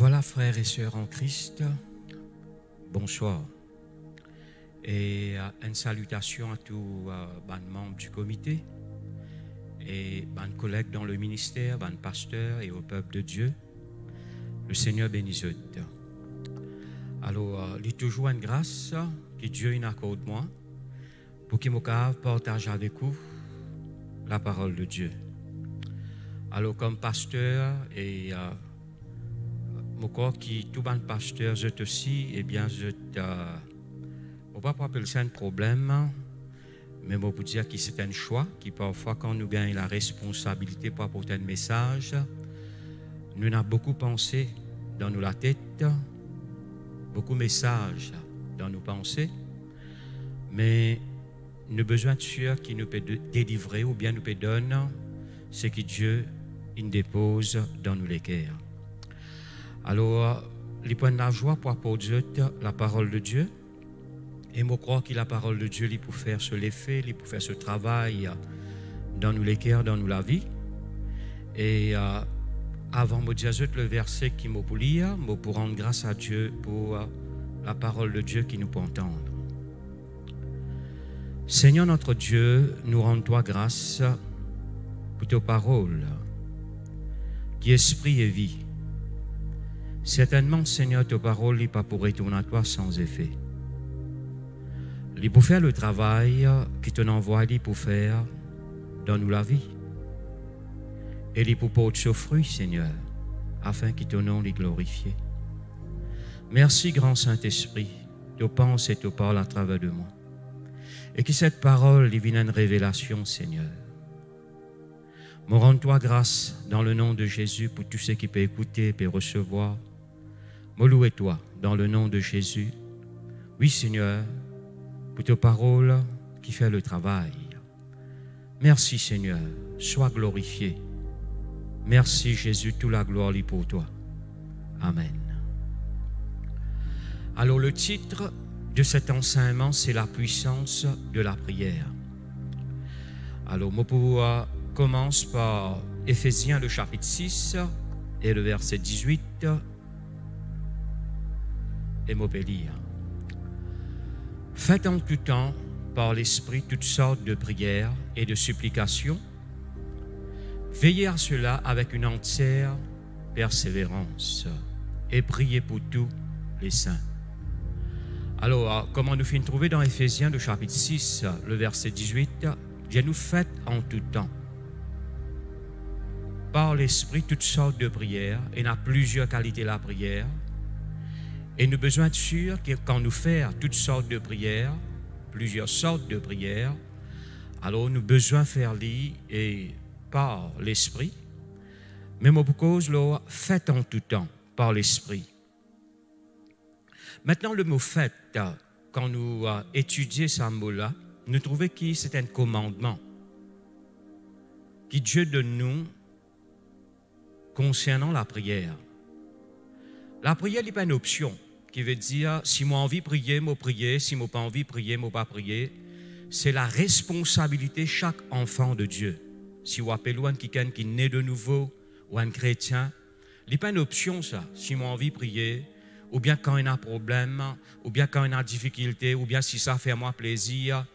Voilà, frères et sœurs en Christ, bonsoir. Et une salutation à tous les membres du comité et les collègues dans le ministère, les pasteurs et au peuple de Dieu. Le Seigneur bénisse eux. Alors, il y a toujours une grâce que Dieu accorde moi pour qu'il me partage avec vous la parole de Dieu. Alors, comme pasteur et mon corps qui tout bon pasteur, je aussi, eh bien, je ne pas appeler ça un problème, mais je peux dire que c'est un choix, qui parfois, quand nous gagnons la responsabilité pour apporter un message, nous avons beaucoup pensé dans nous la tête, beaucoup de messages dans nos pensées, mais nous avons besoin de sûr qui nous peut délivrer ou bien nous peut donner ce que Dieu il dépose dans nous les cœurs. Alors, les points de la joie pour apporter la parole de Dieu. Et je crois que la parole de Dieu, il peut faire ce l'effet, il peut faire ce travail dans nous les cœurs, dans nous la vie. Et avant de dire le verset qui m'a pour lire, je pour rendre grâce à Dieu pour la parole de Dieu qui nous peut entendre. Seigneur notre Dieu, nous rendons-toi grâce pour tes paroles, qui esprit et vie. Certainement, Seigneur, tes paroles n'est pas pour retourner à toi sans effet. Il pour faire le travail qui te envoie pour faire dans nous la vie. Et il pour porter ce fruit, Seigneur, afin que ton nom les glorifie. Merci, grand Saint-Esprit, tu penses et tu parles à travers de moi. Et que cette parole devienne une révélation, Seigneur. Me rends-toi grâce dans le nom de Jésus pour tous ceux qui peuvent écouter et recevoir. Me louez-toi dans le nom de Jésus. Oui, Seigneur, pour tes paroles qui fait le travail. Merci, Seigneur, sois glorifié. Merci, Jésus, toute la gloire est pour toi. Amen. Alors, le titre de cet enseignement, c'est la puissance de la prière. Alors, je commence par Éphésiens, le chapitre 6 et le verset 18. Et je peux lire. Faites en tout temps, par l'Esprit, toutes sortes de prières et de supplications. Veillez à cela avec une entière persévérance et priez pour tous les saints. Alors, comment nous finissons trouver dans Éphésiens, le chapitre 6, le verset 18, Dieu nous fait en tout temps, par l'Esprit, toutes sortes de prières, et il y a plusieurs qualités la prière. Et nous avons besoin de sûr que quand nous faisons toutes sortes de prières, plusieurs sortes de prières, alors nous avons besoin de faire lire et par l'Esprit. Mais pour cause, faites en tout temps par l'Esprit. Maintenant, le mot fait, quand nous étudions ce mot-là, nous trouvons que c'est un commandement que Dieu donne nous concernant la prière. La prière n'est pas une option qui veut dire si moi envie de prier, moi prier, si moi pas envie de prier, moi pas prier. C'est la responsabilité de chaque enfant de Dieu. Si vous appelez quelqu'un qui est né de nouveau ou un chrétien, ce n'est pas une option ça. Si moi envie de prier, ou bien quand il y a un problème, ou bien quand il y a une difficulté, ou bien si ça fait moi plaisir,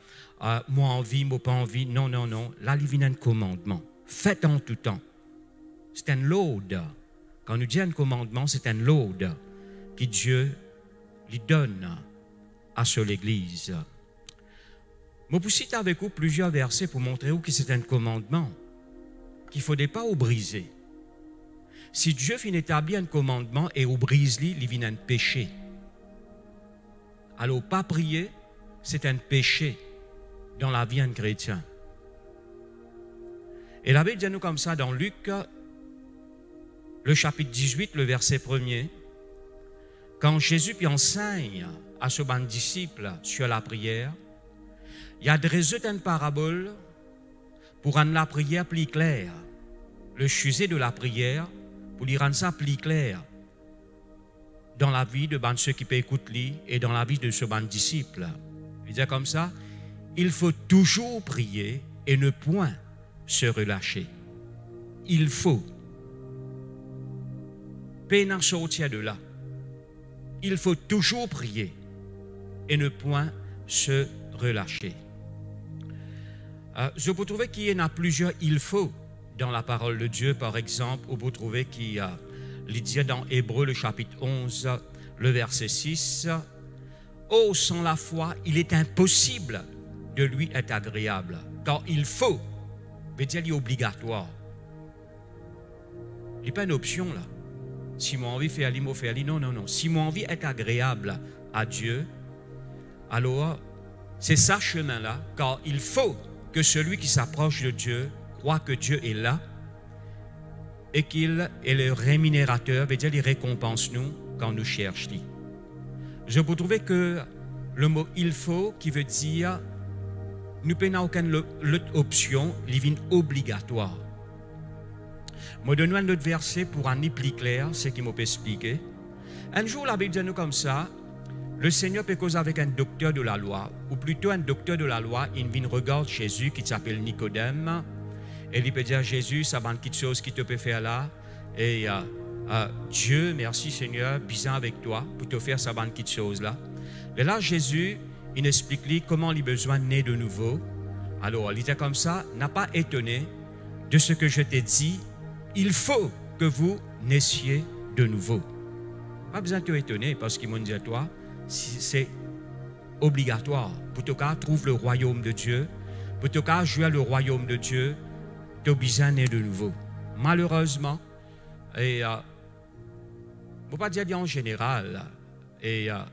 moi envie, moi pas envie. Non, non, non. Là, il vient un commandement. Faites en tout temps. C'est un load. Quand nous disons un commandement, c'est un load que Dieu lui donne à l'Église. Je peux citer avec vous plusieurs versets pour montrer que c'est un commandement qu'il ne faudrait pas briser. Si Dieu finit établir un commandement et au brise-li, il vient un péché. Alors, pas prier, c'est un péché dans la vie d'un chrétien. Et la Bible dit nous comme ça dans Luc, le chapitre 18, le verset 1er, quand Jésus enseigne à ses disciples sur la prière, il a dressé une parabole pour rendre la prière plus claire, le sujet de la prière pour lui rendre ça plus clair dans la vie de ceux qui peuvent écouter et dans la vie de ses disciples. Il dit comme ça, il faut toujours prier et ne point se relâcher. Il faut. peine sortir de là. Il faut toujours prier et ne point se relâcher. Je peux trouver qu'il y en a plusieurs il faut dans la parole de Dieu. Par exemple, on peut trouver qu'il dit dans Hébreux, le chapitre 11, le verset 6, « Oh, sans la foi, il est impossible de lui être agréable, car il faut, veut dire il est obligatoire. » Il n'y a pas une option là. Si mon envie fait aller, moi fait aller. Non, non, non. Si mon envie est agréable à Dieu, alors c'est ça chemin-là, car il faut que celui qui s'approche de Dieu croit que Dieu est là et qu'il est le rémunérateur, veut dire il récompense nous quand nous cherchons. Je peux trouver que le mot il faut, qui veut dire nous n'avons aucune autre option, il est obligatoire. Je donne un autre verset pour en être plus clair, ce qui m'a expliqué. Un jour, la Bible dit nous comme ça, le Seigneur peut causer avec un docteur de la loi, ou plutôt un docteur de la loi, il vient regarder Jésus qui s'appelle Nicodème, et il peut dire Jésus, ça va quelque chose qui te peut faire là, et Dieu, merci Seigneur, bizarre avec toi pour te faire ça va quelque chose là. Et là, Jésus, il explique lui comment il a besoin de naître de nouveau. Alors, il dit comme ça, n'a pas étonné de ce que je t'ai dit, il faut que vous naissiez de nouveau. Pas besoin de t'étonner parce qu'il m'a dit à toi, c'est obligatoire. Pour te cas, trouve le royaume de Dieu. Pour te cas, jouer le royaume de Dieu, tu as besoin de naître de nouveau. Malheureusement, et je ne peux pas dire en général,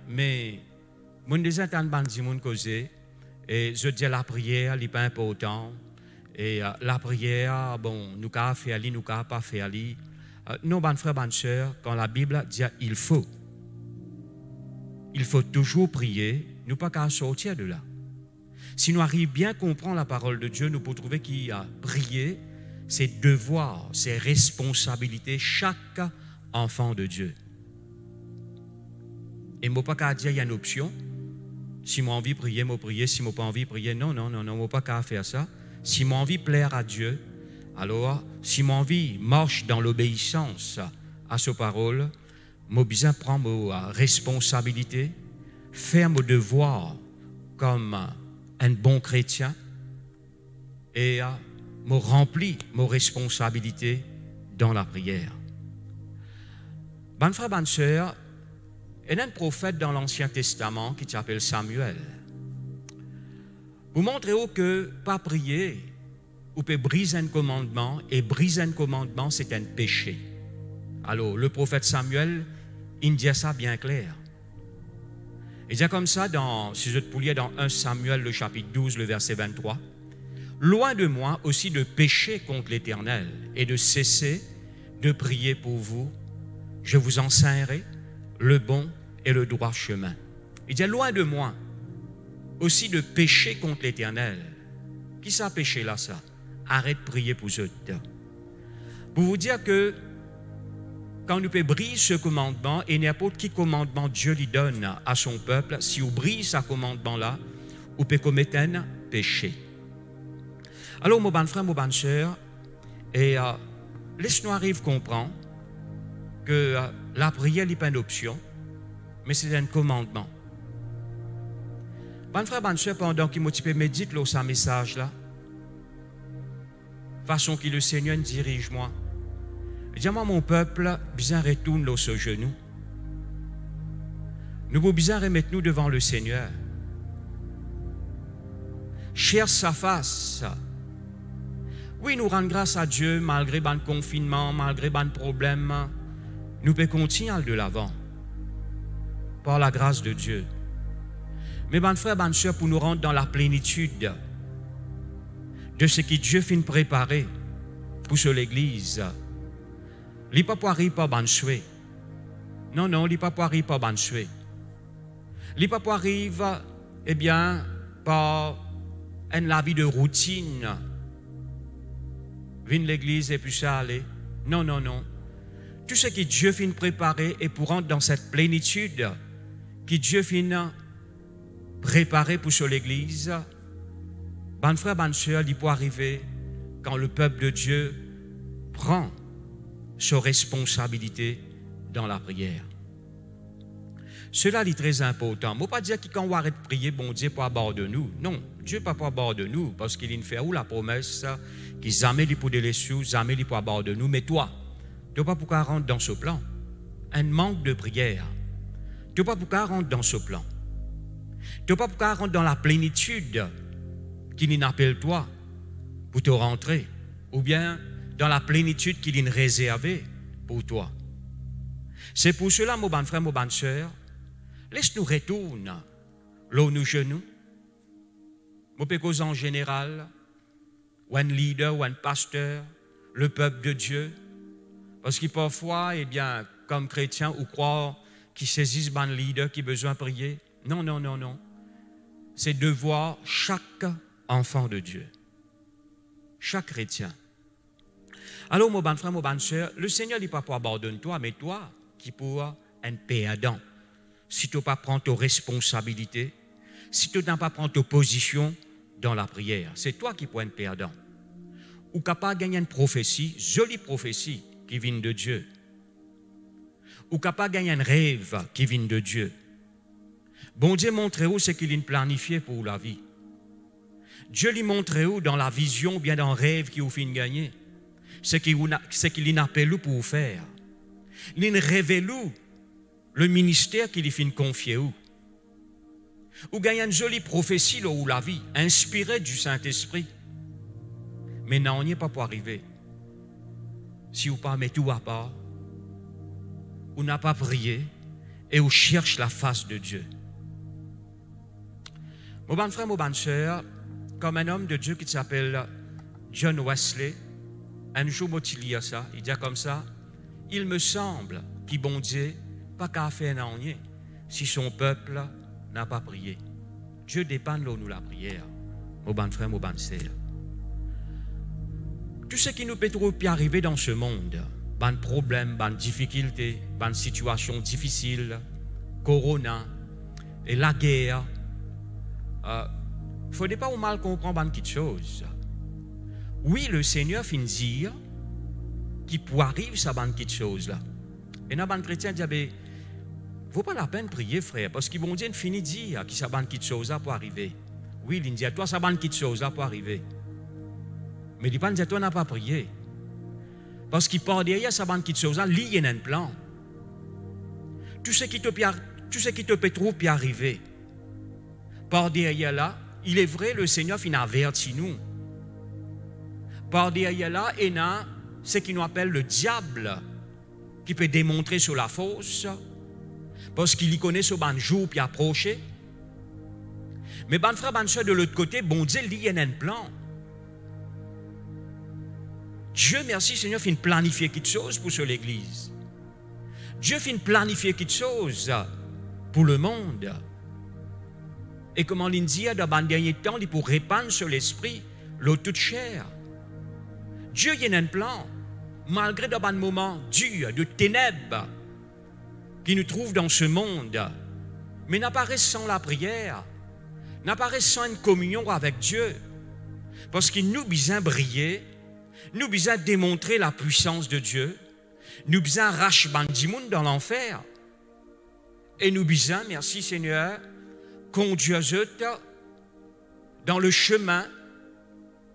mais je ne sais pas si je causer, et je dis la prière n'est pas importante. Et la prière, bon, nous avons fait aller, nous n'avons pas fait aller. Non, bonnes frères, bonnes sœurs, quand la Bible dit il faut toujours prier, nous ne pouvons pas sortir de là. Si nous arrivons bien à comprendre la parole de Dieu, nous pouvons trouver qu'il y a prier, c'est devoir, c'est responsabilité, chaque enfant de Dieu. Et je ne peux pas dire qu'il y a une option. Si j'ai envie de prier, je prier. Si je n'ai pas envie de prier, non, non, non, non, je ne peux pas faire ça. Si mon envie plaire à Dieu, alors si mon envie marche dans l'obéissance à ses paroles, j'ai besoin de prendre ma responsabilité, faire mon devoir comme un bon chrétien et me remplir mes responsabilités dans la prière. Bonne frère, bonne sœur, il y a un prophète dans l'Ancien Testament qui s'appelle Samuel. Vous montrez que pas prier, ou peut briser un commandement, et briser un commandement, c'est un péché. Alors, le prophète Samuel, il dit ça bien clair. Il dit comme ça, si je te lire dans 1 Samuel, le chapitre 12, le verset 23, « Loin de moi aussi de pécher contre l'Éternel et de cesser de prier pour vous, je vous enseignerai le bon et le droit chemin. » Il dit « Loin de moi aussi de pécher contre l'Éternel. » Qui ça péché là ça? Arrête de prier pour eux. Pour vous dire que quand nous pouvons briser ce commandement, et n'importe quel commandement Dieu lui donne à son peuple, si on brise ce commandement-là, on peut commettre un péché. Alors, mon bon frère, mon bonne sœur, et laisse-nous arriver à comprendre que la prière n'est pas une option, mais c'est un commandement. Bonne frère, bonne sœur, pendant qu'il m'a médite ce message-là, façon que le Seigneur dirige-moi. Dis-moi, mon peuple, bien retourne ce genou. Nous pouvons bien remettre nous devant le Seigneur. Cherche sa face. Oui, nous rendons grâce à Dieu malgré le confinement, malgré les problèmes. Nous pouvons continuer de l'avant par la grâce de Dieu. Mais, bonnes frères, bonnes sœurs, pour nous rendre dans la plénitude de ce que Dieu finit préparer pour l'Église, il n'est pas pour arriver par bonne souhait. Non, non, il n'est pas pour arriver par bonne souhait. Il n'est pas pour arriver, eh bien, par la vie de routine. Venir l'Église et puis ça aller. Non, non, non. Tout ce que Dieu finit préparer est pour rentrer dans cette plénitude que Dieu finit préparer pour l'Église. Bonne frère, bonne sœur, il peut arriver quand le peuple de Dieu prend sa responsabilité dans la prière. Cela est très important. Je ne veux pas dire que quand on arrête de prier, bon Dieu pas à bord de nous. Non, Dieu pas à bord de nous, parce qu'il fait où la promesse qu'il jamais pour de l'essuie, jamais pour à bord de nous. Mais toi, tu n'as pas pourquoi rentrer dans ce plan. Un manque de prière. Tu n'as pas pourquoi rentrer dans ce plan. Tu n'as pas pourquoi rentrer dans la plénitude qu'il appelle toi pour te rentrer, ou bien dans la plénitude qu'il a réservée pour toi. C'est pour cela, mon bon frère, mon bonne soeur, laisse-nous retourner là où nous genoux. Mon pécose en général, ou un leader, ou un pasteur, le peuple de Dieu. Parce que parfois, eh bien, comme chrétien, ou croire qu'ils saisissent un leader qui a besoin de prier. Non, non, non, non. C'est de voir chaque enfant de Dieu. Chaque chrétien. Alors, mon bon frère, mon bonne soeur, le Seigneur n'est pas pour abandonner toi, mais toi qui pourras un perdant. Si tu n'as pas prendre tes responsabilités, si tu n'as pas prendre ta position dans la prière, c'est toi qui pourras un perdant. Ou capable de gagner une prophétie, jolie prophétie qui vient de Dieu. Ou capable de gagner un rêve qui vient de Dieu. Bon Dieu montre où c'est qu'il a planifié pour la vie. Dieu lui montre où dans la vision, bien dans le rêve qu'il a fait gagner. C'est qu'il appelle pour faire. Il révèle le ministère qu'il a fait confier où. Ou gagne une jolie prophétie là où la vie, inspirée du Saint-Esprit. Mais non, on n'y est pas pour arriver. Si vous pas mettez tout à part, ou n'a pas prié et vous cherche la face de Dieu. Mon bon frère, mon bonne soeur, comme un homme de Dieu qui s'appelle John Wesley, un jour, il dit ça, il dit comme ça, il me semble qu'il bon Dieu pas qu'à faire rien si son peuple n'a pas prié. Dieu dépend de nous la prière, mon bon frère, mon bonne sœur. Tout ce qui nous peut trop arriver dans ce monde, ban problèmes, ban difficultés, ban situations difficiles, corona et la guerre, il ne faudrait pas ou mal comprendre ban quelque chose. Oui, le Seigneur finit dire qu'il peut arriver ça ban quelque chose là. Et dans ban chrétien dit vaut pas la peine de prier frère parce qu'ils vont dire finit dire qu'il ça ban quelque chose là pour arriver. Oui, il dit toi ça ban quelque chose là pour arriver. Mais il dit toi n'a pas prié. Parce qu'il part derrière ça ban quelque chose là, il y a un plan. Tout ce qui te peut trop y arriver. Par derrière là, il est vrai le Seigneur finit averti nous. Par derrière là, il y a ce qu'il nous appelle le diable qui peut démontrer sur la fausse parce qu'il y connaît ce ban jour puis approcher. Mais ban frère, ban soeur de l'autre côté, bon Dieu il y a un plan. Dieu merci Seigneur fin planifier quelque chose pour sur l'église. Dieu fin planifier quelque chose pour le monde. Et comme on dit dans le dernier temps, il pour répandre sur l'esprit l'eau toute chair. Dieu y a un plan, malgré dans un moment dur, de ténèbres, qui nous trouve dans ce monde, mais n'apparaît sans la prière, n'apparaît sans une communion avec Dieu, parce qu'il nous besoin briller, nous besoin démontrer la puissance de Dieu, nous besoin arracher bandimoun dans l'enfer, et nous besoin, merci Seigneur, conduire dans le chemin,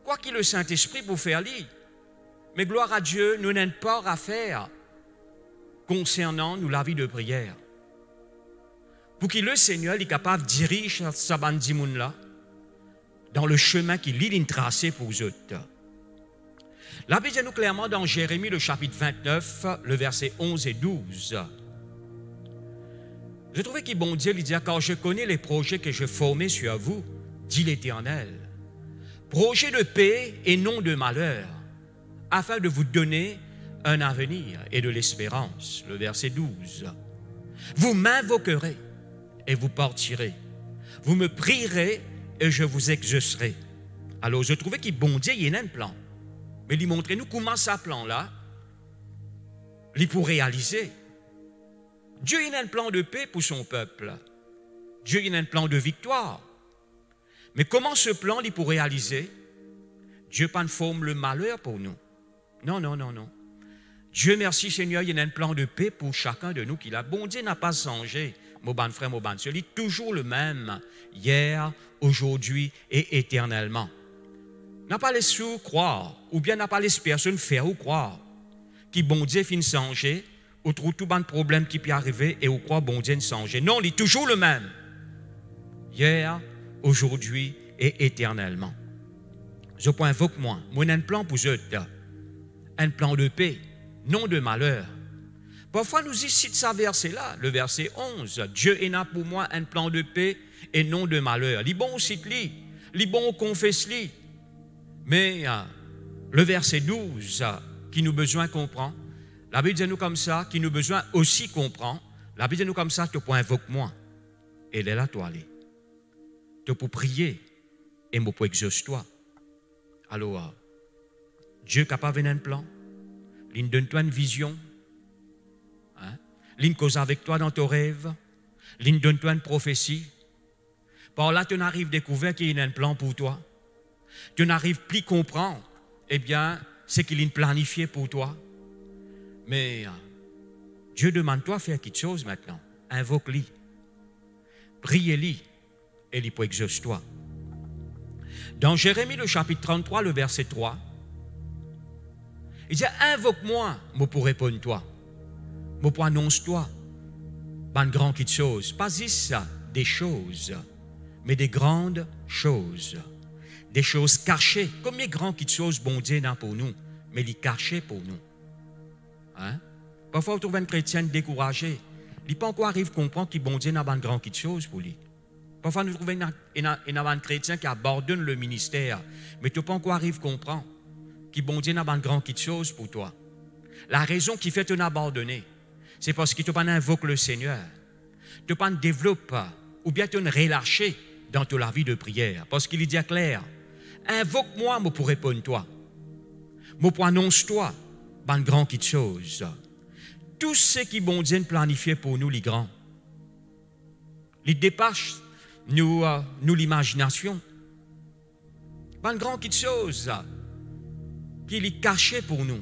quoi qu'il le Saint-Esprit pour faire lui. Mais gloire à Dieu, nous n'avons pas à faire concernant nous la vie de prière. Pour que le Seigneur est capable de diriger sa bande là dans le chemin qu'il a tracé pour eux. La Bible dit nous clairement dans Jérémie, le chapitre 29, le verset 11 et 12. Je trouvais qu'il bon Dieu, il dit, car je connais les projets que je formais sur vous, dit l'Éternel. Projets de paix et non de malheur, afin de vous donner un avenir et de l'espérance. Le verset 12. Vous m'invoquerez et vous partirez. Vous me prierez et je vous exaucerai. Alors je trouvais qu'il bon Dieu, il y a un plan. Mais il montrait nous comment ce plan-là, il pour réaliser. Dieu a un plan de paix pour son peuple. Dieu a un plan de victoire. Mais comment ce plan il pour réaliser? Dieu pas ne forme le malheur pour nous. Non, non, non, non. Dieu merci Seigneur, il y a un plan de paix pour chacun de nous qui l'a. Bon Dieu n'a pas changé, mon bon frère, mon bon soeur. Il est toujours le même, hier, aujourd'hui et éternellement. N'a pas les sous croire, ou bien n'a pas les personnes faire ou croire, qui bon Dieu finit changer, ou trouve tout bon problème qui peut arriver et ou croire bon Dieu ne changer. Non, il est toujours le même, hier, aujourd'hui et éternellement. Je peux invoquer moi ai un plan pour eux, un plan de paix, non de malheur. Parfois nous y cite ça verset-là, le verset 11. Dieu est là pour moi un plan de paix et non de malheur. Li bon cite-li, li bon confesse-li. Mais le verset 12 qui nous besoin comprend, la Bible dit nous comme ça, qui nous besoin aussi comprend, la Bible dit nous comme ça, tu peux invoquer moi. Et elle est là, toi, aller. Tu peux prier et moi pour exaucer toi. Alors, Dieu est capable de un plan, il donne-toi une vision, hein? Il cause avec toi dans ton rêve, il donne-toi une prophétie. Par là, tu n'arrives à découvrir qu'il y a un plan pour toi. Tu n'arrives plus à comprendre, eh bien, c'est qu'il est planifié pour toi. Mais Dieu demande-toi de faire quelque chose maintenant. Invoque-lui, prie-lui, et il peut exaucer toi. Dans Jérémie, le chapitre 33, le verset 3, il dit, invoque-moi, moi pour répondre toi. Moi pour annoncer toi. Pas de grandes choses. Pas juste des choses, mais des grandes choses. Des choses cachées. Combien de grandes choses bon Dieu n'a pour nous, mais il est caché pour nous. Hein? Parfois, on trouve un chrétien découragé. Il n'a pas encore arrivé à comprendre que bon Dieu n'a pas de grandes choses pour lui. Parfois, nous trouvons un chrétien qui abandonne le ministère, mais tu n'as pas encore arrivé à comprendre que bon Dieu n'a pas de grandes choses pour toi. La raison qui fait te abandonner, c'est parce que tu n'as pas invoqué le Seigneur. Tu n'as pas développé ou bien tu n'as relâché dans ta vie de prière. Parce qu'il dit clair, invoque-moi, moi pour répondre toi. Moi pour annoncer toi, une grande chose. Tout ce qui bon Dieu planifié pour nous, les grands, il dépasse nous l'imagination. Une grande chose qui est cachée pour nous.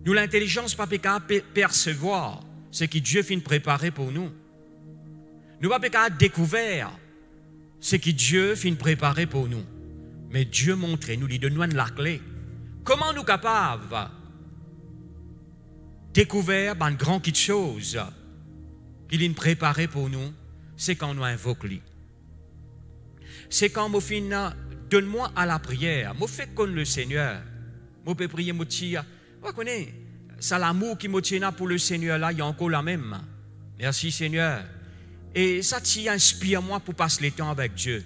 Nous, l'intelligence, pas capable percevoir ce que Dieu finit préparer pour nous. Nous pas capable découvrir ce que Dieu finit préparer pour nous. Mais Dieu montre, nous lui donne la clé. Comment nous capables découvrir une grande chose qu'il a préparé pour nous, c'est quand nous invoquons lui. C'est quand nous finissons, donne-moi à la prière. Moi fais comme le Seigneur. Moi peux prier, moi tire. Vous connaissez, c'est l'amour qui me tient pour le Seigneur là, il y a encore la même. Merci Seigneur. Et ça inspire moi pour passer le temps avec Dieu.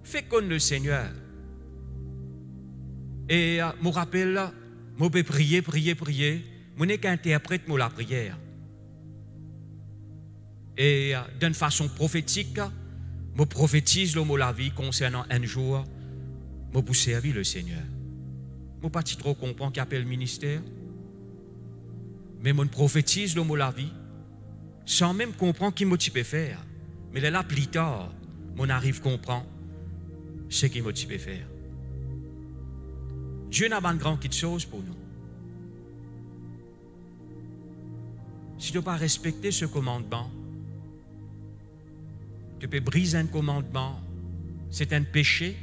Fais comme le Seigneur. Et je me rappelle, je peux prier. Je n'ai qu'interprète la prière. Et d'une façon prophétique, je prophétise le mot la vie concernant un jour, je peux servir le Seigneur. Je ne pas trop comprendre qui appelle le ministère, mais je prophétise le mot la vie sans même comprendre qui je peux faire. Mais là, plus tard, on arrive à comprendre ce qui je peux faire. Dieu n'a pas de grande chose pour nous. Si tu ne peux pas respecter ce commandement, tu peux briser un commandement, c'est un péché,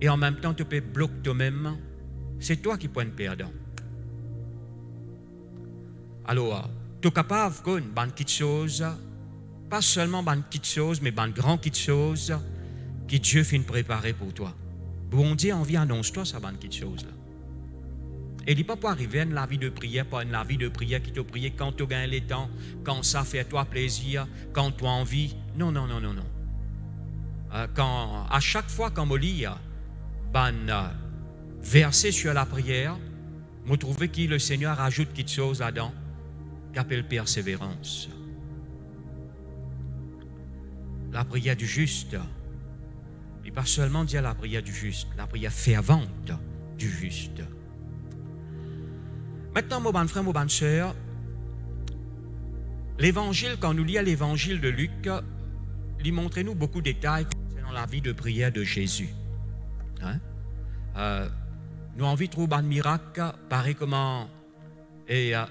et en même temps tu peux bloquer toi-même, c'est toi qui prends le perdant. Alors, tu es capable de faire une petite chose, pas seulement une petite chose, mais une grande petite chose que Dieu finit de préparer pour toi. Bon Dieu, on vient annoncer-toi cette petite chose-là. Et il n'est pas pour arriver à une vie de prière, pas une vie de prière qui te prie quand tu gagnes le temps, quand ça fait toi plaisir, quand tu as envie. Non. À chaque fois qu'on me lit un verset sur la prière, je trouve que le Seigneur ajoute quelque chose là-dedans qui appelle persévérance. La prière du juste, et pas seulement dire la prière du juste, la prière fervente du juste. Maintenant, mon bon frère, mon bonne sœur, l'évangile, quand nous lisons l'évangile de Luc, il montre nous beaucoup de détails concernant la vie de prière de Jésus. nous avons envie de trouver un miracle, pareil comment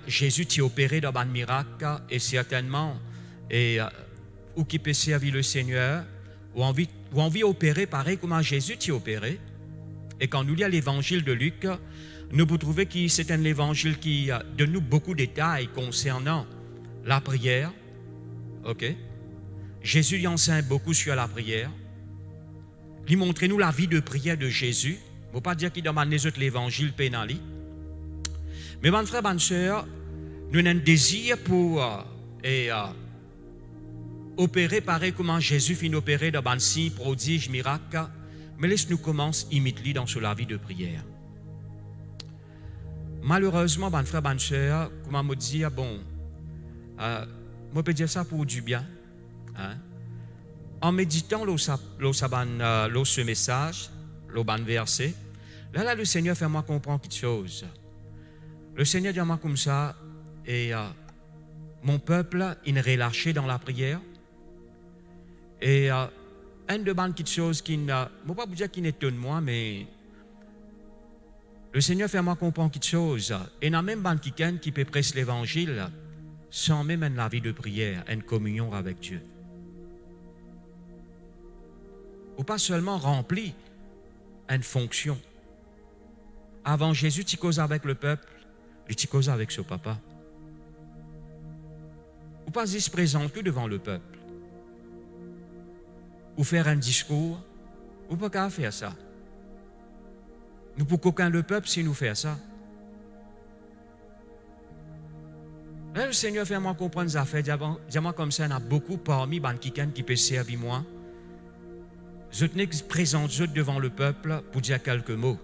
Jésus t'a opéré dans un miracle, et certainement, ou qui peut servir le Seigneur, ou envie d'opérer pareil comment Jésus t'a opéré. Et quand nous lisons l'évangile de Luc, nous pouvons trouver que c'est un évangile qui donne nous beaucoup de détails concernant la prière. Ok? Jésus y enseigne beaucoup sur la prière. Il montre nous la vie de prière de Jésus. Il ne faut pas dire qu'il demande les autres l'évangile pénali. Mais mon frère, bonne sœur, nous avons un désir pour opérer pareil comment Jésus finit opérer dans un signe, prodige, miracle. Mais laisse-nous commencer à imiter dans la vie de prière. Malheureusement, mon frère, bonne sœur, comment me dire, bon, je peux dire ça pour du bien. Hein? En méditant ce message, le verset, là, le Seigneur fait moi comprendre quelque chose. Le Seigneur dit à moi comme ça, et mon peuple, il est relâché dans la prière. Et une de quelque chose qui ne, je ne vais pas vous dire qui n'étonne moi, mais le Seigneur fait moi comprendre quelque chose. Et il y a même quelqu'un qui peut prêcher l'évangile sans même la vie de prière, une communion avec Dieu. Ou pas seulement rempli une fonction. Avant Jésus, tu causes avec le peuple, tu causes avec son papa. Ou pas se présenter devant le peuple. Ou faire un discours, ou pas qu'à faire ça. Nous pour qu'aucun le peuple si nous faire ça. Là, le Seigneur fait moi comprendre ça fait. Dis-moi comme ça, il y en a beaucoup parmi les qui peuvent servir moi. Je tenais que je présente devant le peuple pour dire quelques mots.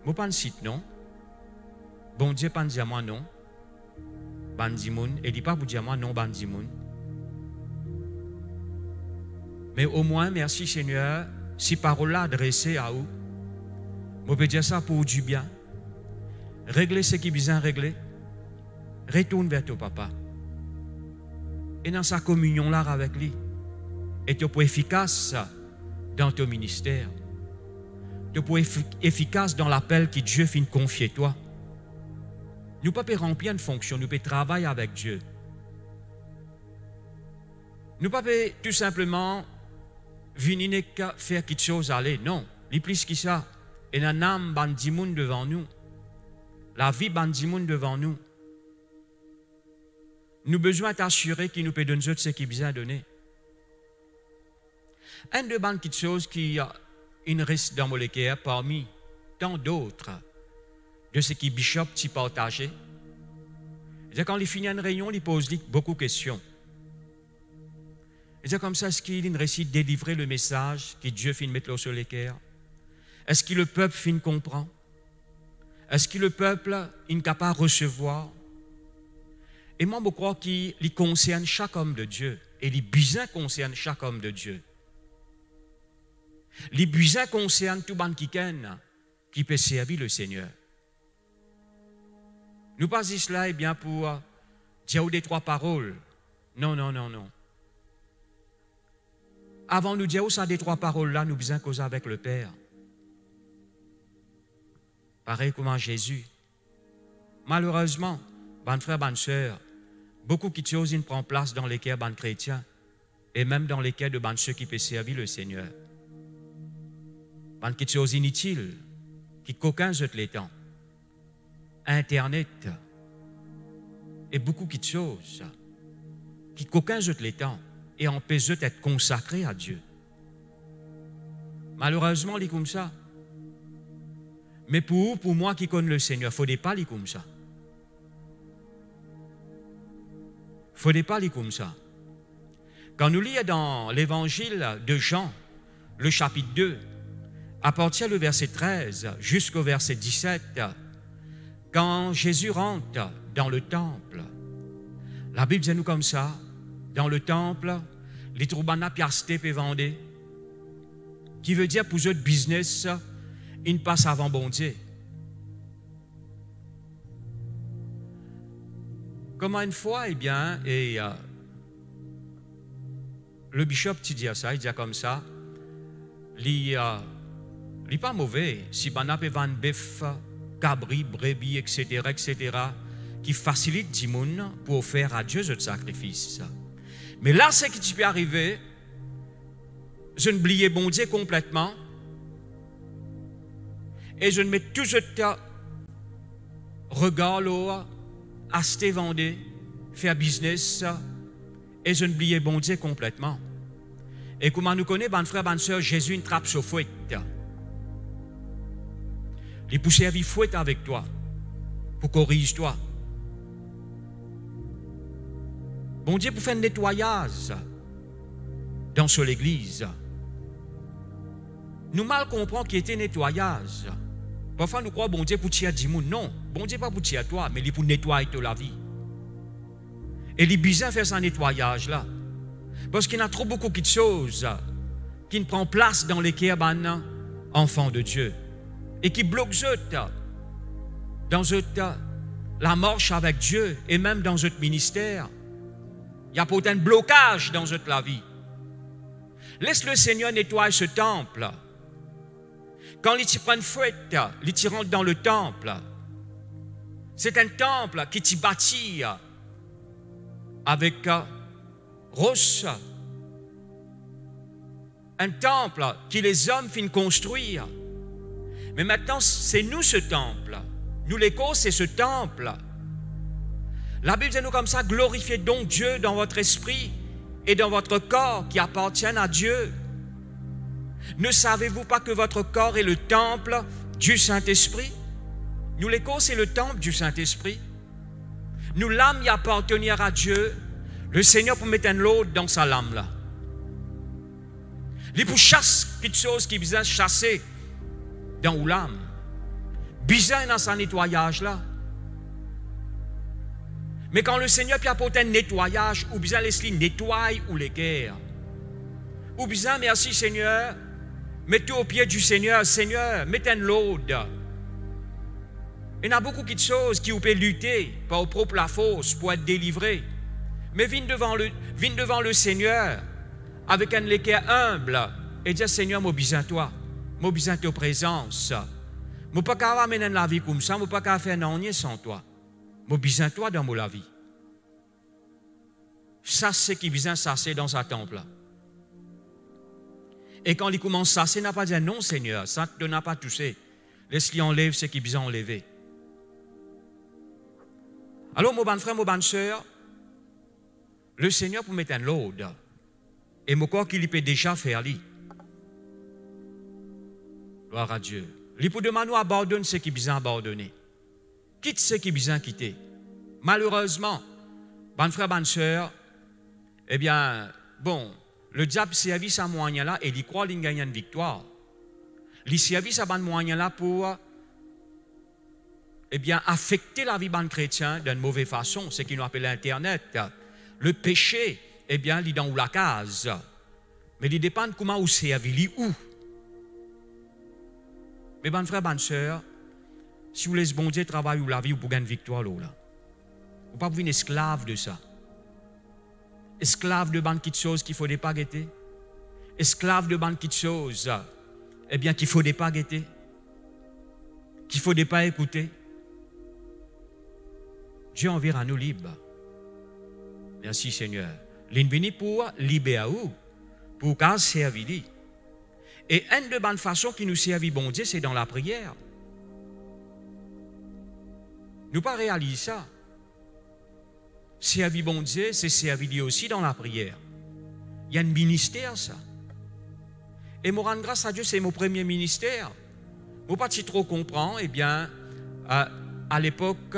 Je ne pas cite non. Bon Dieu pas dire moi non. Bandimoun, et il pas pour dire moi non bandimoun. Mais au moins, merci Seigneur, si parole-là adressée à vous, je peux dire ça pour du bien. Régler ce qui est besoin régler. Retourne vers ton papa. Et dans sa communion-là avec lui. Et tu peux être efficace dans ton ministère. Tu peux être efficace dans l'appel que Dieu finit confier toi. Nous ne pouvons pas remplir une fonction, nous pouvons travailler avec Dieu. Nous ne pouvons pas tout simplement venir faire quelque chose aller. Non, il plus que ça. Et un âme bandimoun devant nous. La vie bandimoun devant nous. Nous avons besoin d'assurer qu'il nous peut donner ce qu'il a besoin de donner. Un de bandes quelque chose qui reste dans mon cœur parmi tant d'autres de ce qui Bishop t'y partagé. Quand il finit une réunion, il pose beaucoup de questions. Et c'est comme ça, est-ce qu'il réussit de délivrer le message que Dieu finit de mettre sur les cœurs? Est-ce que le peuple finit de comprendre? Est-ce que le peuple est capable de recevoir? Et moi, je crois qu'il concerne chaque homme de Dieu. Et les besoins concernent chaque homme de Dieu. Les besoins concernent tout le monde qui peut servir le Seigneur. Nous pas ici là bien pour dire des trois paroles. Non, non, non, non. Avant de nous dire ça des trois paroles là, nous avons besoin de causer avec le Père. Pareil comme Jésus. Malheureusement, bonnes frères, bonnes sœurs, beaucoup de choses ne prennent place dans les cœurs des chrétiens et même dans les cœurs de ceux qui peuvent servir le Seigneur. Bonnes choses inutiles qui qu'aucun de les temps. Internet et beaucoup de choses qui qu'aucun de les temps et empêchent d'être consacrés à Dieu. Malheureusement, il est comme ça. Mais pour moi qui connais le Seigneur, il ne faudrait pas aller comme ça. Il ne faudrait pas aller comme ça. Quand nous lisons dans l'évangile de Jean, le chapitre 2, à partir du verset 13 jusqu'au verset 17, quand Jésus rentre dans le temple, la Bible dit nous comme ça, dans le temple, les troubana piasté et vendé, qui veut dire pour eux de business, ils passent avant bon Dieu. Comment une fois, eh bien, le bishop qui dit ça, il dit comme ça, Il n'est pas mauvais si on a un bœuf, cabri, brebis, etc., qui facilite du monde pour faire à Dieu ce sacrifice. Mais là, ce qui peut arriver, je ne oubliais bon Dieu complètement et je ne mets tout ce regard là, acheter, vendre, faire business et je ne oubliais bon Dieu complètement. Et comment nous connaît, bon frère, bonne soeur, Jésus une trappe sur fouette. Il pousse à vivre fouette avec toi pour corriger toi. Bon Dieu pour faire un nettoyage dans l'église. Nous mal comprenons qu'il était nettoyage. Parfois nous croyons bon Dieu pour tirer du monde. Non, bon Dieu pas pour tirer toi, mais il pour nettoyer toute la vie. Et il est bizarre de faire ce nettoyage là. Parce qu'il y a trop beaucoup de choses qui ne prennent place dans les cœurs enfants de Dieu. Et qui bloquent dans la marche avec Dieu et même dans notre ministère. Il y a peut-être un blocage dans la vie. Laisse le Seigneur nettoyer ce temple. Quand il t'y prend une fouette, il t'y rentre dans le temple. C'est un temple qui t'y bâtit avec roche. Un temple que les hommes finissent construire. Mais maintenant, c'est nous ce temple. Nous, l'écho, c'est ce temple. La Bible dit nous comme ça, glorifiez donc Dieu dans votre esprit et dans votre corps qui appartiennent à Dieu. Ne savez-vous pas que votre corps est le temple du Saint-Esprit? Nous, l'écho, c'est le temple du Saint-Esprit. Nous, l'âme y appartenir à Dieu. Le Seigneur pour mettre un l'autre dans sa lame là. Il pour chasser quelque chose qui vient chasser dans l'âme. Bizarre dans sa nettoyage là. Mais quand le Seigneur peut apporter un nettoyage, ou bien laisse-lui nettoyer ou les guerres. Ou bien merci Seigneur, mettez au pied du Seigneur, Seigneur, mettez un load. Il y a beaucoup de choses qui vous peuvent lutter par propre la force pour être délivré. Mais viens devant le Seigneur avec un cœur humble et dire Seigneur, moi besoin de toi, moi besoin de ta présence. Moi pas capable mener la vie comme ça, moi pas capable faire rien sans toi. Moi besoin de toi dans ma vie. Ça c'est qui besoin ça c'est dans sa temple. Et quand il commence ça, c'est n'a pas dire non Seigneur, ça ne n'a pas touché. Laisse-lui enlève ce qui besoin enlever. Alors mon bon frère, mon bonne soeur, le Seigneur pour mettre un load. Et mon corps qu'il peut déjà faire lui. Gloire à Dieu. Il peut demander abandonne ce qui besoin abandonner. Quitte ce qui besoin quitter. Malheureusement, bonne frère, bonne soeur, eh bien, bon, le diable servi sa moyen là et il croit qu'il gagne une victoire. Il servi sa bonne moyen là pour eh bien, affecter la vie d'un chrétien d'une mauvaise façon, ce qu'il nous appelle Internet. Le péché, eh bien, il est dans la case. Mais il dépend de comment vous servez, où. Mais bonne frère, bonne soeur, si vous laissez bon Dieu travailler ou la vie, vous pouvez gagner une victoire là. Vous ne pouvez pas être esclave de ça. Esclave de bonnes petites choses qu'il ne faudrait pas guetter. Esclave de bonnes petites choses, eh bien, qu'il ne faudrait pas guetter. Qu'il ne faudrait pas écouter. Dieu enverra nous libres. Merci Seigneur. L'inveni pour libérer ou pour qu'à servir. Et une de bonnes façons qui nous servit bon Dieu, c'est dans la prière. Nous pas réaliser ça. Servir bon Dieu, c'est servir aussi dans la prière. Il y a un ministère ça. Et moi rendre grâce à Dieu, c'est mon premier ministère. Moi pas si trop comprendre, eh bien, à l'époque,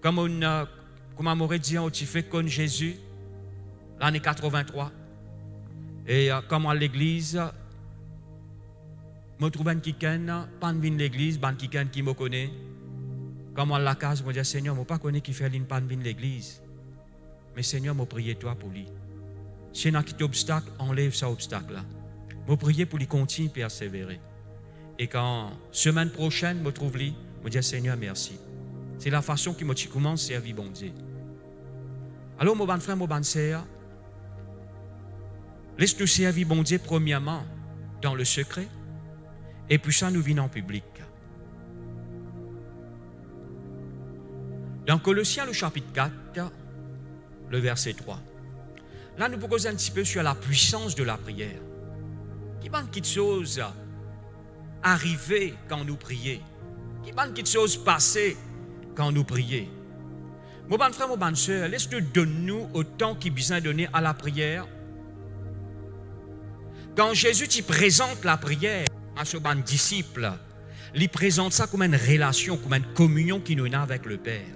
comme on m'aurait dit, on fait comme Jésus, l'année 83. Et comme à l'église, je trouve un quelqu'un, pas de l'église, un quelqu'un qui me connaît. Comme à la case, je me dis, Seigneur, je ne connais pas qui fait une panne de l'église. Mais Seigneur, je prie toi pour lui. Si il y a un obstacle, enlève cet obstacle-là. Je prie pour lui continuer à persévérer. Et quand, semaine prochaine, je me trouve lui, je me dis, Seigneur, merci. C'est la façon qui je commence à servir bon Dieu. Alors, mon bon frère, mon bonne sœur, laisse-nous servir bon Dieu premièrement dans le secret. Et puis ça nous vient en public. Dans Colossiens, le chapitre 4, le verset 3. Là, nous posons un petit peu sur la puissance de la prière. Qui manque de choses arriver quand nous prions? Qui manque de choses passer quand nous prions? Mon bon frère, mon bonne soeur, laisse-nous donner au temps qui besoin donner à la prière. Quand Jésus t'y présente la prière à ce bon disciple, il présente ça comme une relation, comme une communion qui nous a avec le Père.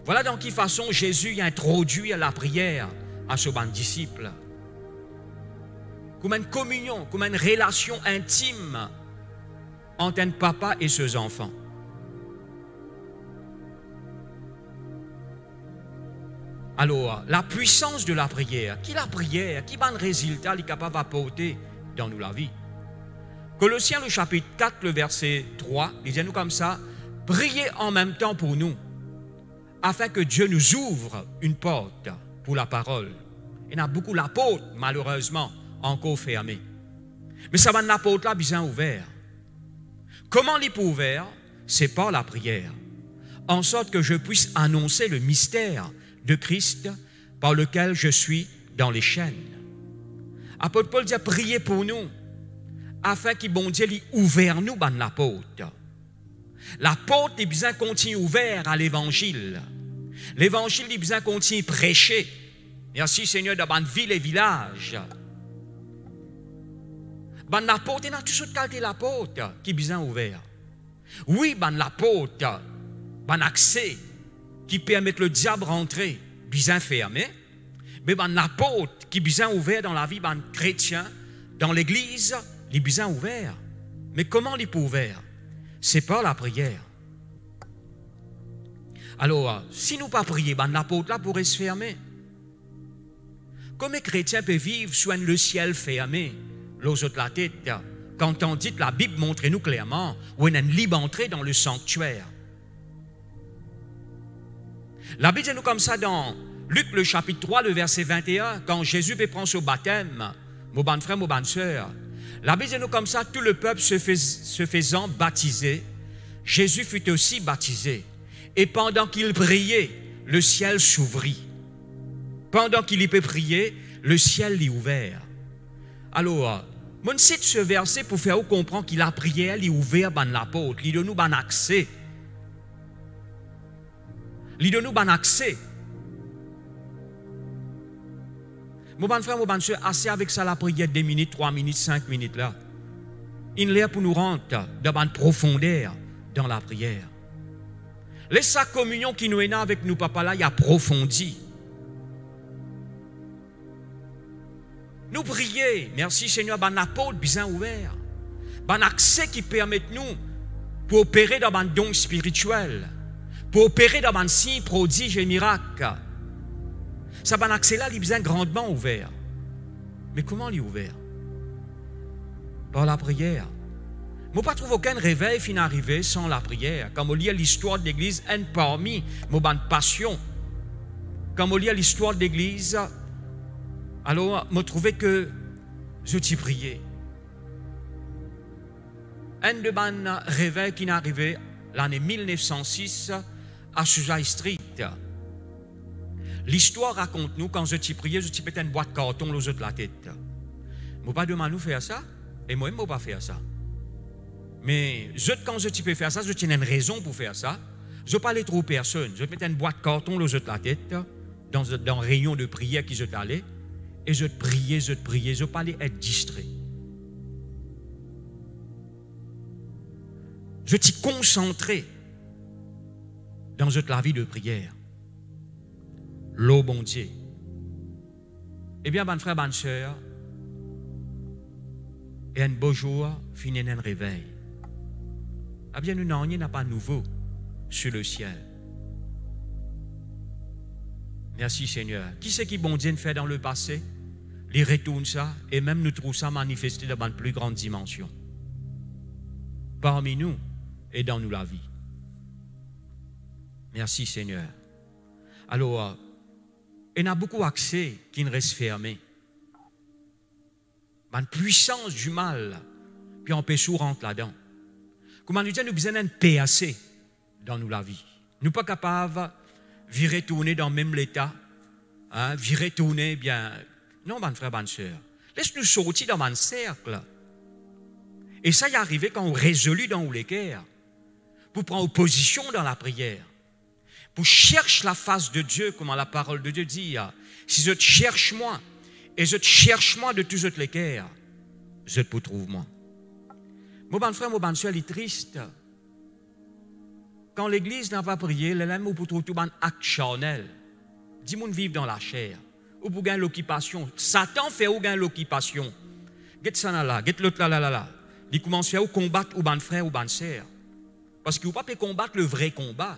Voilà dans quelle façon Jésus introduit la prière à ce bon disciple. Comme une communion, comme une relation intime entre un papa et ses enfants. Alors, la puissance de la prière, qui bon résultat est capable d'apporter dans nous la vie? Colossiens, le chapitre 4, le verset 3, disait-nous comme ça, priez en même temps pour nous, afin que Dieu nous ouvre une porte pour la parole. Il y a beaucoup la porte, malheureusement, encore fermée. Mais ça va la porte là bien ouvert. Comment l'y peut ouvert? C'est par la prière. En sorte que je puisse annoncer le mystère de Christ par lequel je suis dans les chaînes. Apôtre Paul dit, priez pour nous, afin que bon Dieu ouvre nous dans la porte. La porte est bien continue ouverte à l'évangile. L'évangile est bien continue prêcher. Merci Seigneur dans la ville et village. Dans la porte, il y a toujours de la porte qui est bien ouverte. Oui, dans la porte, dans l'accès qui permet le diable rentrer, bien fermé, mais dans la porte qui est bien ouverte dans la vie d'un chrétien, dans l'église, il est bien ouvert. Mais comment il est ouvert? C'est par la prière. Alors, si nous ne pas prier, la porte là pourrait se fermer. Comment un chrétien peut vivre sous le ciel fermé, l'os de la tête, quand on dit la Bible montre-nous clairement où il y a une libre entrée dans le sanctuaire. La Bible dit nous comme ça dans Luc le chapitre 3, le verset 21, quand Jésus prend son baptême, mon bon frère, mon bonne soeur, la Bible dit nous comme ça, tout le peuple se faisant baptiser, Jésus fut aussi baptisé. Et pendant qu'il priait, le ciel s'ouvrit. Pendant qu'il y peut prier, le ciel est ouvert. Alors, mon cite ce verset pour faire comprendre qu'il a prié, il est ouvert dans la porte, il donne nous un accès. Il donne nous un accès. Mon bon frère, mon bonne soeur, assez avec ça la prière 2 minutes, 3 minutes, 5 minutes là. Il est là pour nous rentrer dans une profondeur dans la prière. Laisse sa communion qui nous est là avec nous, papa, là, il approfondit. Nous prier, merci Seigneur, ben la porte bien ouverte. Ben accès qui permet nous pour opérer dans un don spirituel, pour opérer dans un signe, prodige et miracle. Ça ben accès là, il est bien grandement ouvert. Mais comment il est ouvert? Par la prière. Je ne pas trouve aucun réveil fin arrivé sans la prière. Quand on lit l'histoire de l'Église, un parmi mon ban passion. Quand on lit l'histoire de l'Église, alors je trouvais que je t'y priais. Un de ban réveil qui est arrivé l'année 1906 à Suza Street. L'histoire raconte nous quand je t'y priais, je t'y mettais une boîte de carton aux autres de la tête. Je ne pas demander nous faire ça, et moi je ne pas faire ça. Mais quand je peux faire ça, je tiens une raison pour faire ça. Je ne pas aller trop personne. Je mettais une boîte de carton aux autres de la tête, dans un rayon de prière qui je t'allais, et je te priais, je ne pas aller être distrait. Je t'y concentrais dans la vie de prière. L'eau, bon Dieu. Eh bien, bon frère, bonne soeur, et un beau jour, finit un réveil. Eh bien, nous n'en pas nouveau sur le ciel. Merci Seigneur. Qui c'est qui bon Dieu fait dans le passé? Il retourne ça et même nous trouvons ça manifesté dans une plus grande dimension. Parmi nous et dans nous la vie. Merci Seigneur. Alors, il y a beaucoup d'accès qui ne restent fermés. une puissance du mal, puis empêcher de rentrer là-dedans. Comment nous dire, nous avons besoin d'un PAC dans nous la vie. Nous ne sommes pas capables de virer tourner dans le même état, hein, virer tourner bien. Non, mon frère, bonne soeur. Laisse-nous sortir dans un cercle. Et ça y est arrivé quand on résolut dans les cœurs, pour prendre position dans la prière, pour chercher la face de Dieu, comme la parole de Dieu dit. Si je te cherche moi, et je te cherche moi de tous les cœurs, je te trouve moi. Mon bon frère, mon bonne soeur, il est triste. Quand l'Église n'a pas prié, elle aime pour trouver tout un acte charnel. Dis-moi de vivre dans la chair. Ou pour gagner l'occupation. Satan fait où gagner l'occupation. Get ça là, get l'autre là. Il commence à faire combattre ou ban frère ou ban sœur. Parce qu'il ne peut pas combattre le vrai combat.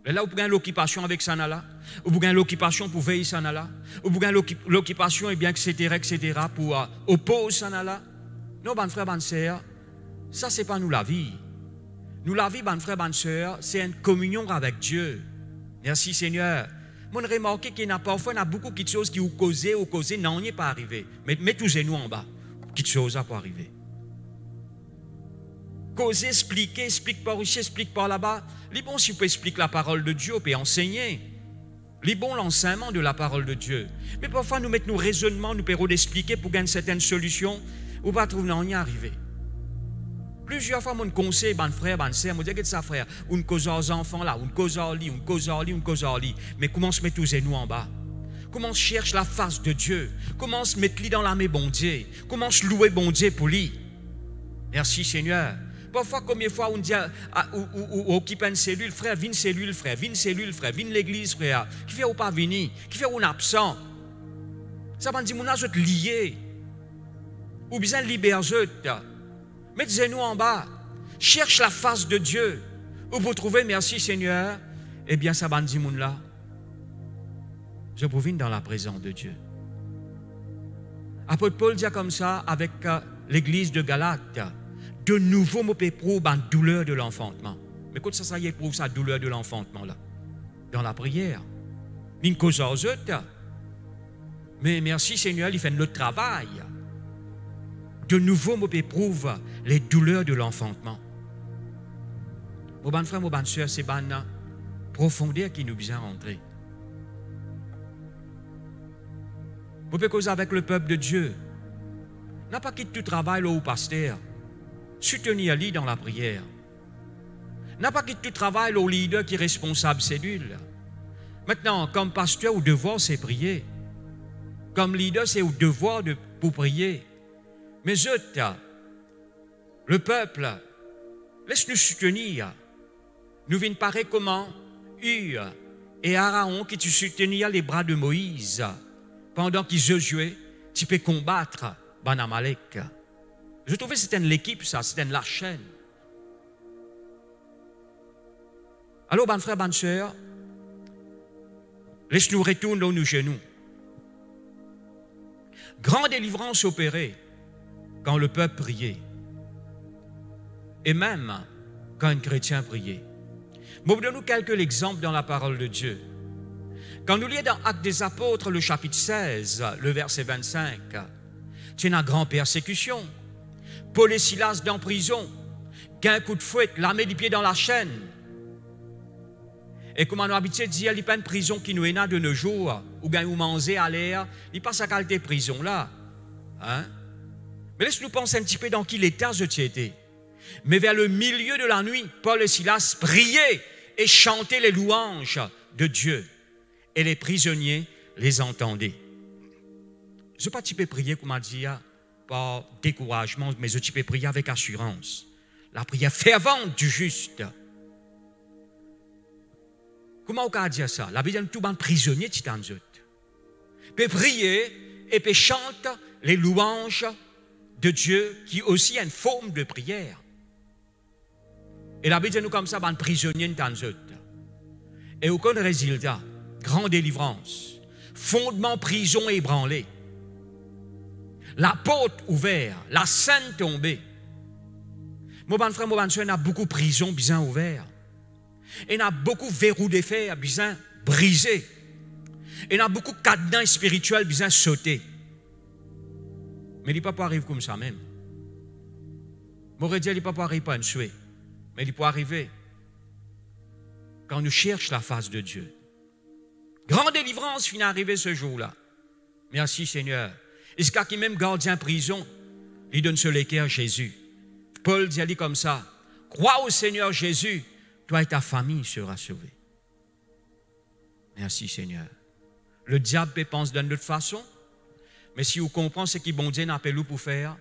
Et là, vous pouvez gagner l'occupation avec ça là. Ou vous gagnez l'occupation pour veiller ça là. Ou vous gagnez l'occupation, et bien, etc., pour opposer ça là. Non, ban frère, ban sœur, ça, c'est pas nous la vie. Nous, la vie, ban frère, ban sœur, c'est une communion avec Dieu. Merci, Seigneur. Moi, j'ai remarqué qu'il y a parfois beaucoup de choses qui ont causé, non, on n'y est pas arrivé. Mais tous-nous en bas. Quelque chose n'a pas arrivé. Causer, expliquer, explique par ici, explique par là-bas. Les bons, si vous pouvez expliquer la parole de Dieu, on peut enseigner. Les bons, l'enseignement de la parole de Dieu. Mais parfois, nous mettons nos raisonnements, nous pouvons expliquer pour gagner certaines solutions, ou pas trouver, non, on n'y est arrivé. Plusieurs fois, mon conseil, mon frère, mon sœur, mon dit, ça frère, une cause aux enfants là, une cause à lit, une cause à lit, une cause à lit. Mais comment se mettre tous et nous en bas? Comment se cherche la face de Dieu? Comment se mettre lui dans l'armée bon Dieu? Comment se louer bon Dieu pour lui? Merci Seigneur. Parfois, combien de fois on dit ou occupe une cellule, frère, viens cellule, frère, viens cellule, frère, viens l'église, frère. Qui fait ou pas venir? Qui fait ou absent? Ça va dire, mon âge lié. Ou bien libérer. Mettez-nous en bas. Cherche la face de Dieu. Où vous trouvez, merci Seigneur. Eh bien, ça va dire, mon là. Je vous viens dans la présence de Dieu. Apôtre Paul dit comme ça avec l'église de Galate. De nouveau, je éprouve la douleur de l'enfantement. Mais quand ça y éprouve sa douleur de l'enfantement là, dans la prière. Une cause aux autres. Mais merci Seigneur, il fait le travail. De nouveau, je éprouve les douleurs de l'enfantement. Mon bon frère, mon bonne soeur, c'est une profondeur qui nous vient rentrer. Vous pouvez causer avec le peuple de Dieu. N'a pas quitté tout travail là au pasteur. Soutenir lui dans la prière. N'a pas quitté tout travail là au leader qui est responsable cellule. Maintenant, comme pasteur, au devoir, c'est prier. Comme leader, c'est au devoir pour prier. Mais le peuple, laisse-nous soutenir. Nous venons paraître comment Hur et Aaron qui tu soutenir les bras de Moïse. Pendant qu'ils jouaient, tu peux combattre Ben Amalek. Je trouvais que c'était l'équipe, ça, c'était la chaîne. Alors, ben frère, ben soeur, laisse-nous retourner dans nos genoux. Grande délivrance opérée quand le peuple priait. Et même quand un chrétien priait. Bon, donne-nous quelques exemples dans la parole de Dieu. Quand nous lisons dans Actes des Apôtres, le chapitre 16, le verset 25, c'est une grande persécution. Paul et Silas dans prison, qu'un coup de fouet, l'armée des pieds dans la chaîne. Et comme on a habitué de dire, il n'y a pas une prison qui nous est de nos jours, où on manger à l'air, il passe à qualité prison là. Hein? Mais laisse-nous penser un petit peu dans quel état je étais. Mais vers le milieu de la nuit, Paul et Silas priaient et chantaient les louanges de Dieu. Et les prisonniers les entendaient. Je ne peux pas typer prier, comme on dit, par découragement, mais je peux prier avec assurance. La prière fervente du juste. Comment on peut dire ça? La Bible dit tout le monde prisonnier, tu t'en doutes. Peut prier et peut chanter les louanges de Dieu, qui aussi a une forme de prière. Et la Bible dit nous comme ça, un prisonnier, tu t'en doutes. Et aucun résultat. Grande délivrance. Fondement prison ébranlé. La porte ouverte, la scène tombée. Mon bon frère, mon bon soeur, il y a beaucoup de prisons bien ouvertes. Il y a beaucoup de verrous de fer bien brisés. Il y a beaucoup de cadenas spirituels bien sautés. Mais il ne peut pas arriver comme ça même. M'aurait dit, il ne peut pas arriver par un souhait. Mais il peut arriver quand nous cherchons la face de Dieu. Grande délivrance finit arriver ce jour-là. Merci Seigneur. Et ce qui même gardien en prison, il donne ce l'équerre à Jésus. Paul dit comme ça, crois au Seigneur Jésus, toi et ta famille sera sauvée. Merci Seigneur. Le diable peut penser d'une autre façon, mais si vous comprenez ce que bon Dieu n'appelle nous pour faire,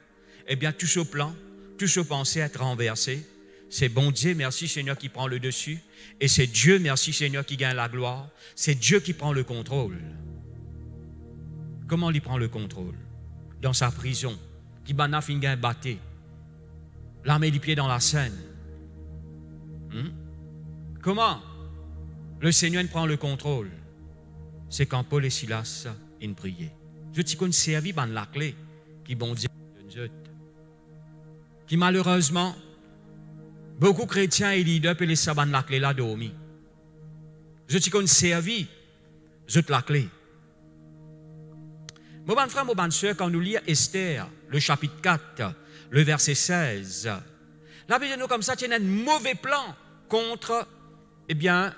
eh bien tout ce plan, tout ce pensée être renversé, c'est bon Dieu, merci Seigneur, qui prend le dessus, et c'est Dieu, merci Seigneur, qui gagne la gloire, c'est Dieu qui prend le contrôle. Comment il prend le contrôle? Dans sa prison, qui bana fin gagne batté, la met les pieds dans la Seine. Comment le Seigneur prend le contrôle? C'est quand Paul et Silas ils priaient. Je t'y connais servi dans la clé qui bon Dieu qui malheureusement beaucoup de chrétiens et leaders peuvent laisser la clé là dormi. Je t'y connais servi je la clé. Mon bon frère, mon bonne soeur, quand nous lisons Esther, le chapitre 4, le verset 16, la Bible nous comme ça tient un mauvais plan contre, eh bien,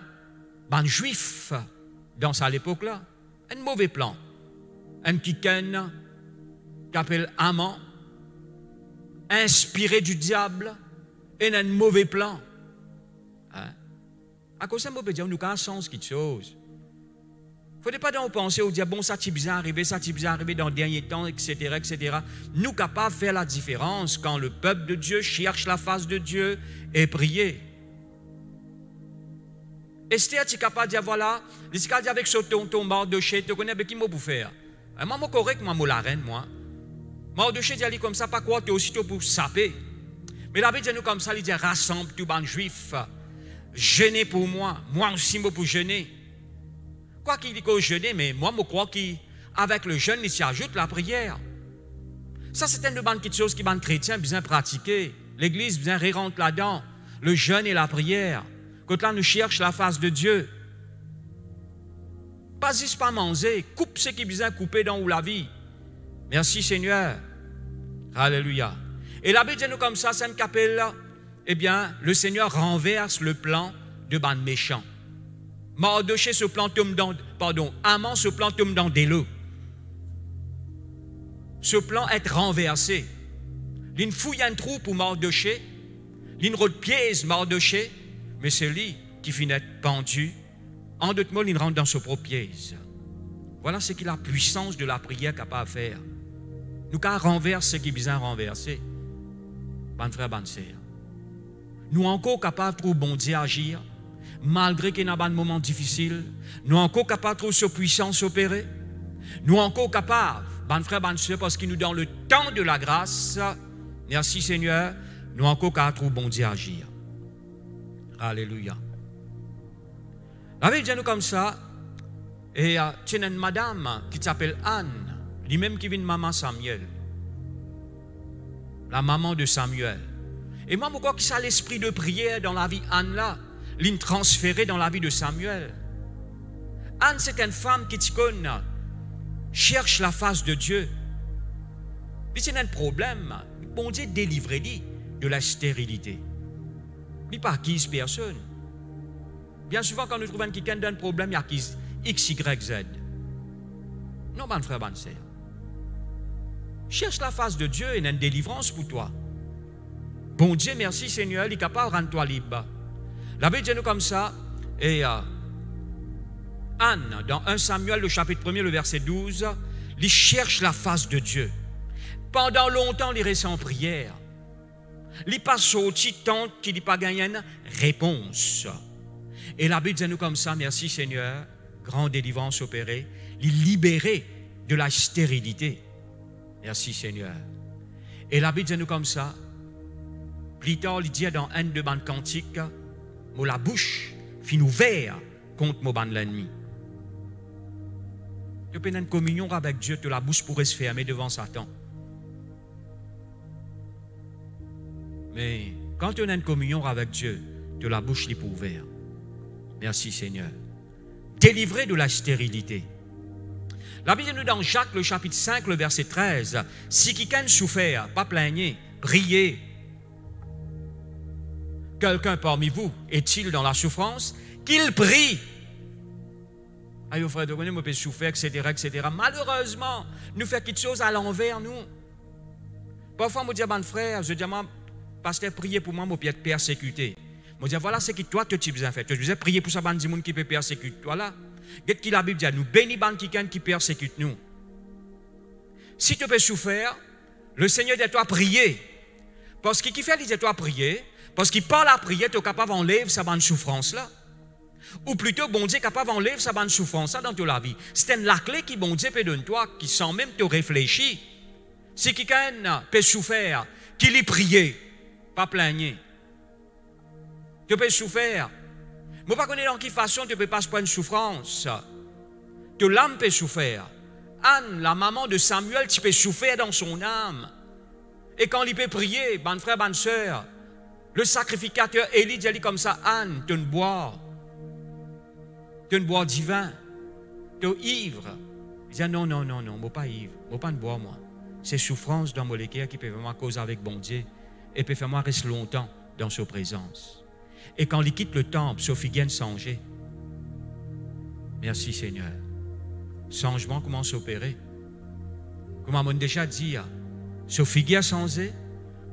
les Juifs dans ça l'époque-là. Un mauvais plan. Un kiken qui appelle Haman, inspiré du diable, et un mauvais plan. Hein? À cause de ça, on peut dire, nous avons un sens quelque chose. Il ne faut pas donc penser au dire, bon, ça t'est bien arrivé, dans le dernier temps, etc., etc. Nous capables de faire la différence quand le peuple de Dieu cherche la face de Dieu et prier. Esther, tu es capable de dire, voilà, tu es capable de dire avec ce tonton Mardoché, tu connais avec qui moi pour faire. Moi, je suis correct, moi, la reine, moi. Mardoché dit comme ça, pas quoi, tu es aussitôt pour saper. Mais la Bible dit nous comme ça, il dit, rassemble tout le juif, jeûnez pour moi aussi, moi pour jeûner. Quoi qu'il dit qu'au jeûner, mais moi, je crois qu'avec le jeûne, il s'y ajoute la prière. Ça, c'est une bonne chose qui les chrétiens besoin pratiquer. L'Église besoin rentrer là-dedans. Le jeûne et la prière. Quand là, nous cherchons la face de Dieu. Pas juste pas manger. Coupe ce qui est besoin couper dans la vie. Merci Seigneur. Alléluia. Et la Bible dit nous comme ça, c'est une capelle, eh bien, le Seigneur renverse le plan de ban méchants. Mardoché se plante dans, Haman se plante dans des lots. Ce plan est renversé. Il fouille un trou pour Mardoché, il rôde piège Mardoché, mais c'est lui qui finit pendu. En d'autres mots, il rentre dans ce propre piège. Voilà ce qu'il a la puissance de la prière capable de faire. Nous quand renverse ce qui est besoin renverser. Bon frère, bonne sœur. Nous encore capables de trouver bon Dieu agir. Malgré qu'il y a un moment difficile, nous sommes encore capables de trouver cette puissance opérer. Nous sommes encore capables, bon frère, bonne soeur, parce qu'il nous donne le temps de la grâce. Merci Seigneur, nous sommes encore capables de trouver bon Dieu agir. Alléluia. La Bible dit nous comme ça, et il y a une madame qui s'appelle Anne, lui-même qui vient de maman Samuel, la maman de Samuel. Et moi, je crois que ça l'esprit de prière dans la vie Anne là. L'in transféré dans la vie de Samuel. Anne, c'est une femme qui cherche la face de Dieu. Puis c'est un problème. Bon Dieu délivre-lui de la stérilité. Mais pas qui personne. Bien souvent, quand nous trouvons quelqu'un d'un problème, il y a qui X, Y, Z. Non, mon frère, bonne sœur. Cherche la face de Dieu et il y a une délivrance pour toi. Bon Dieu, merci Seigneur, il est capable de rendre toi libre. La Bible dit nous comme ça, et Anne, dans 1 Samuel, le chapitre 1er, le verset 12, il cherche la face de Dieu. Pendant longtemps, il reste en prière. Il passe sorti tant qu'il n'a pas gagné une réponse. Et la Bible dit nous comme ça, merci Seigneur, grande délivrance opérée, il libéré de la stérilité. Merci Seigneur. Et la Bible dit nous comme ça, plus tard, il dit dans un de mes cantiques, la bouche fin ouverte contre l'ennemi. Tu peux avoir une communion avec Dieu, la bouche pourrait se fermer devant Satan. Mais quand tu as une communion avec Dieu, la bouche est ouverte. Merci Seigneur. Délivré de la stérilité. La Bible nous dans Jacques, le chapitre 5, le verset 13. Si quelqu'un souffert, pas plaigner, priez. Quelqu'un parmi vous est-il dans la souffrance? Qu'il prie. Aïe, frère, de connaître, moi, peut souffrir, etc., etc. Malheureusement, nous faisons quelque chose à l'envers, nous. Parfois, je dis à mon frère, je dis à mon pasteur, priez pour moi, je peux être persécuté. Je dis, voilà ce que toi, tu as besoin de faire. Tu disais, priez pour ça, des gens qui peut persécuter. Voilà. Qu'est-ce que la Bible dit? Nous bénissons quelqu'un qui persécute nous. Si tu peux souffrir, le Seigneur dit à toi prier. Parce qu'il fait, il dit à toi prier. Parce qu'il parle à prier, tu es capable d'enlever sa bonne souffrance-là. Ou plutôt, bon Dieu est capable d'enlever sa bonne souffrance-là dans toute la vie. C'est la clé qui, bon Dieu, peut donner toi, qui sans même te réfléchir. Si quelqu'un peut souffrir, qu'il y prie, pas plaigner. Tu peux souffrir. Je ne sais pas dans quelle façon tu peux passer par une souffrance. Que l'âme peut souffrir. Anne, la maman de Samuel, tu peux souffrir dans son âme. Et quand il peut prier, bon frère, bonne soeur, le sacrificateur Élie dit comme ça, Anne, tu ne bois. Tu ne bois divin. Tu es ivre. Il dit non, non, non, non, je ne suis pas ivre. Je ne suis pas boire, moi. C'est souffrance dans mon cœur qui peut vraiment causer avec bon Dieu et peut faire moi rester longtemps dans sa présence. Et quand il quitte le temple, Sophie vient changer. Merci Seigneur. Changement commence à opérer. Comme on m'a déjà dit, Sophie vient changer,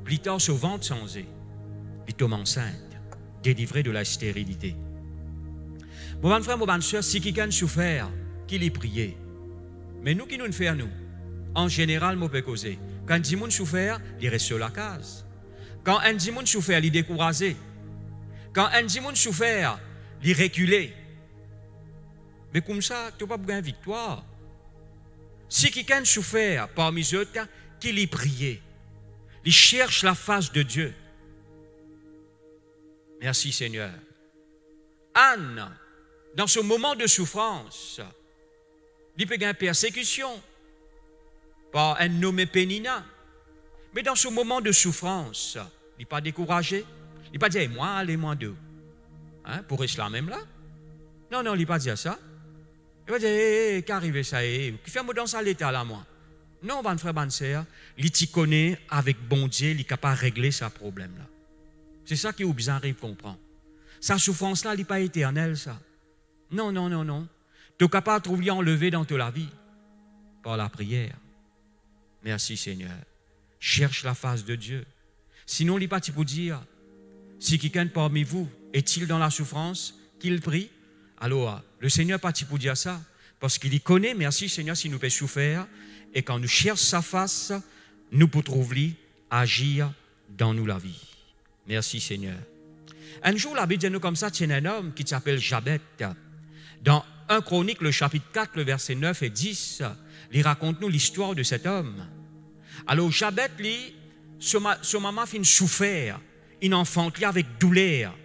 plus tard son ventre changer. Il tombe enceinte, délivrée de la stérilité. Mon bon frère, mon bonne soeur, si quelqu'un souffert, qu'il y prie. Mais nous qui nous faisons, nous, en général, nous pouvons causer. Quand un monde souffert, il reste sur la case. Quand un monde souffert, il est découragé. Quand un monde souffert, il reculé. Mais comme ça, tu n'as pas besoin de victoire. Si quelqu'un souffert parmi eux, qu'il y prie. Il cherche la face de Dieu. Merci Seigneur. Anne, dans ce moment de souffrance, il peut y avoir une persécution par un nommé Pénina. Mais dans ce moment de souffrance, il n'est pas découragé. Il n'est pas dit, moi, allez-moi deux. Hein, pour rester là même là. Non, non, il n'est pas dit ça. Il va dire, qu'arrive ça, qui fait-moi dans ça l'état là, moi? Non, bon frère, bonne sœur, il t'y connaît avec bon Dieu, il est capable de régler ce problème-là. C'est ça qui est besoin de comprendre. Sa souffrance-là, elle n'est pas éternelle, ça. Non, non, non, non. Tu es capable de trouver enlevé dans toute la vie par la prière. Merci Seigneur. Cherche la face de Dieu. Sinon, il n'est pas pour dire, si quelqu'un parmi vous est-il dans la souffrance, qu'il prie. Alors, le Seigneur n'est pas pour dire ça, parce qu'il y connaît, merci Seigneur, si nous pouvons souffrir, et quand nous cherchons sa face, nous pouvons trouver agir dans nous la vie. Merci Seigneur. Un jour, la Bible dit nous comme ça, il y a un homme qui s'appelle Jabet. Dans 1 Chronique, le chapitre 4, le verset 9 et 10, il raconte-nous l'histoire de cet homme. Alors, Jabet, lui, son maman fait une souffert, une enfant avec douleur.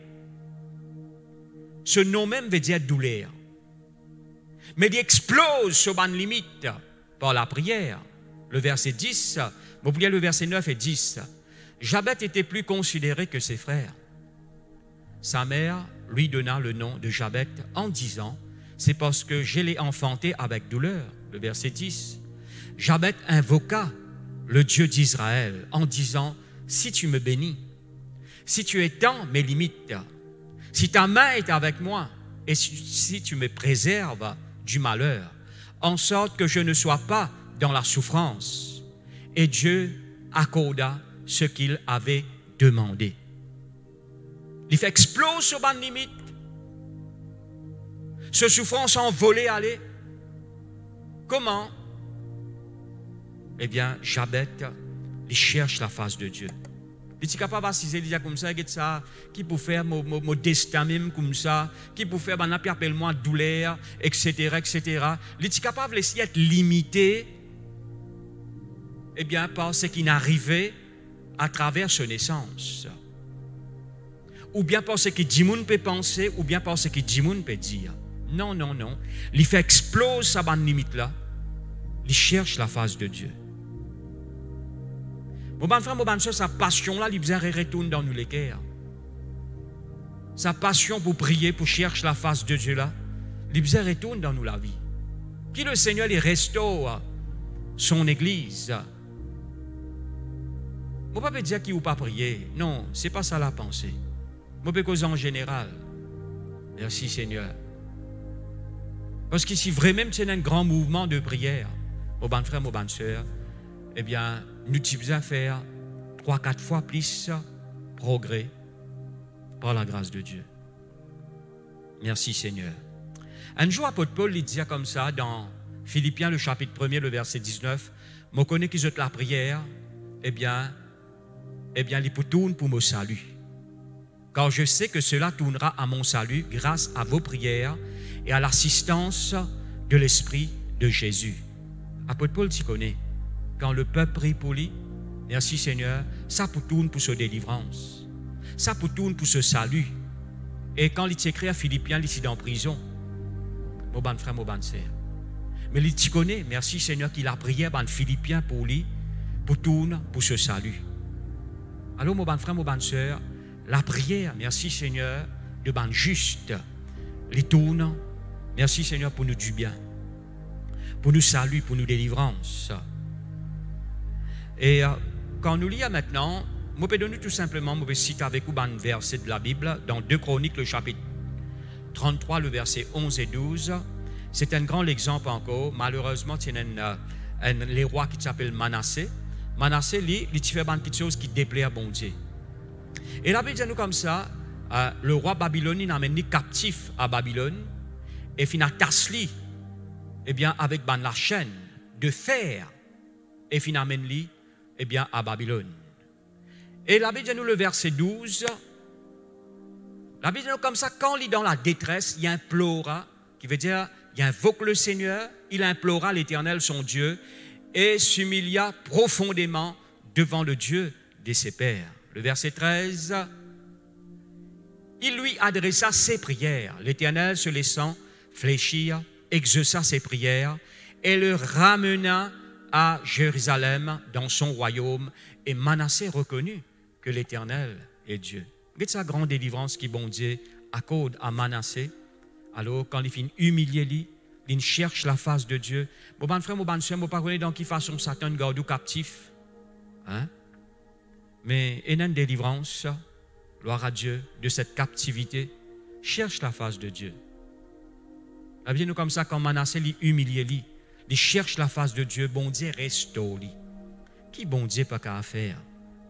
Ce nom même veut dire douleur. Mais il explose sur une limite par la prière. Le verset 10, vous voyez le verset 9 et 10. Jabet était plus considéré que ses frères. Sa mère lui donna le nom de Jabet en disant, c'est parce que je l'ai enfanté avec douleur. Le verset 10. Jabet invoqua le Dieu d'Israël en disant, si tu me bénis, si tu étends mes limites, si ta main est avec moi et si tu me préserves du malheur, en sorte que je ne sois pas dans la souffrance. Et Dieu accorda ce qu'il avait demandé. Il fait exploser sur bonne limite. Ce souffrance envolée aller. Comment? Eh bien, Jabet, il cherche la face de Dieu. Il est capable d'assister comme ça, qui peut faire mon destin même comme ça, qui peut faire, appelle-moi douleur, etc., etc. Il est capable d'essayer d'être limité, eh bien, par ce qui n'arrivait à travers sa naissance. Ou bien par ce que Dimoun peut penser, ou bien par ce que Dimoun peut dire. Non, non, non. Il fait exploser sa bonne limite-là. Il cherche la face de Dieu. Mon bon frère, mon bonne soeur, sa passion-là, il vient retourner dans nous les cœurs. Sa passion pour prier, pour chercher la face de Dieu-là, il vient retourner dans nous la vie. Qui le Seigneur il restaure son église. Je ne peux pas dire qu'il ou pas prier. Non, ce n'est pas ça la pensée. Je peux causer en général. Merci Seigneur. Parce qu'ici, vraiment, c'est un grand mouvement de prière. Mon bon frère, mon bonne soeur, eh bien, nous devons faire 3-4 fois plus progrès par la grâce de Dieu. Merci Seigneur. Un jour, l'apôtre Paul il dit comme ça dans Philippiens, le chapitre 1er, le verset 19, « Je connais qu'ils ont la prière, eh bien, il tourne pour mon salut. Car je sais que cela tournera à mon salut grâce à vos prières et à l'assistance de l'Esprit de Jésus. » Apôtre Paul s'y connaît. Quand le peuple prie pour lui, merci Seigneur, ça pour tourne pour sa délivrance. Ça pour tourne pour ce salut. Et quand il s'écrit à Philippiens, il est en prison. Mon bon frère, mon bonne sœur. Mais il t'y connaît, merci Seigneur, qu'il a prié à Philippiens pour lui, pour tourner pour ce salut. Alors, mon bon frère, mon bonne sœur, la prière, merci Seigneur, de ban juste, les tourne, merci Seigneur pour nous du bien, pour nous salut, pour nous délivrance. Et quand nous lisons maintenant, je peux donner tout simplement, je vais citer avec vous un verset de la Bible, dans 2 Chroniques, le chapitre 33, le verset 11 et 12. C'est un grand exemple encore. Malheureusement, il y a les rois qui s'appelle Manassé. Manassé, lui, il fait quelque chose qui déplaît à bon Dieu. Et la Bible dit nous comme ça, le roi babylonien a amené captif à Babylone et fin a tassé, eh bien, avec la chaîne de fer et fin amène lui, eh bien, à Babylone. Et la Bible dit nous le verset 12, la Bible dit nous comme ça, quand il est dans la détresse, il implora, qui veut dire, il invoque le Seigneur, il implora l'Éternel son Dieu et s'humilia profondément devant le Dieu de ses pères. Le verset 13, il lui adressa ses prières. L'Éternel, se laissant fléchir, exauça ses prières et le ramena à Jérusalem dans son royaume. Et Manassé reconnut que l'Éternel est Dieu. Regardez sa grande délivrance qui, bon Dieu, accorde à Manassé. Alors, quand il finit humilié, il cherche la face de Dieu. Mon bon frère, mon bon soeur, mon parole dans qui façon Satan garde ou captif. Hein? Mais il y a une délivrance, gloire à Dieu, de cette captivité. Cherche la face de Dieu. La Bible nous comme ça, quand Manassé lui humilié, il cherche la face de Dieu, bon Dieu restaure lui. Qui bon Dieu pas qu'à faire?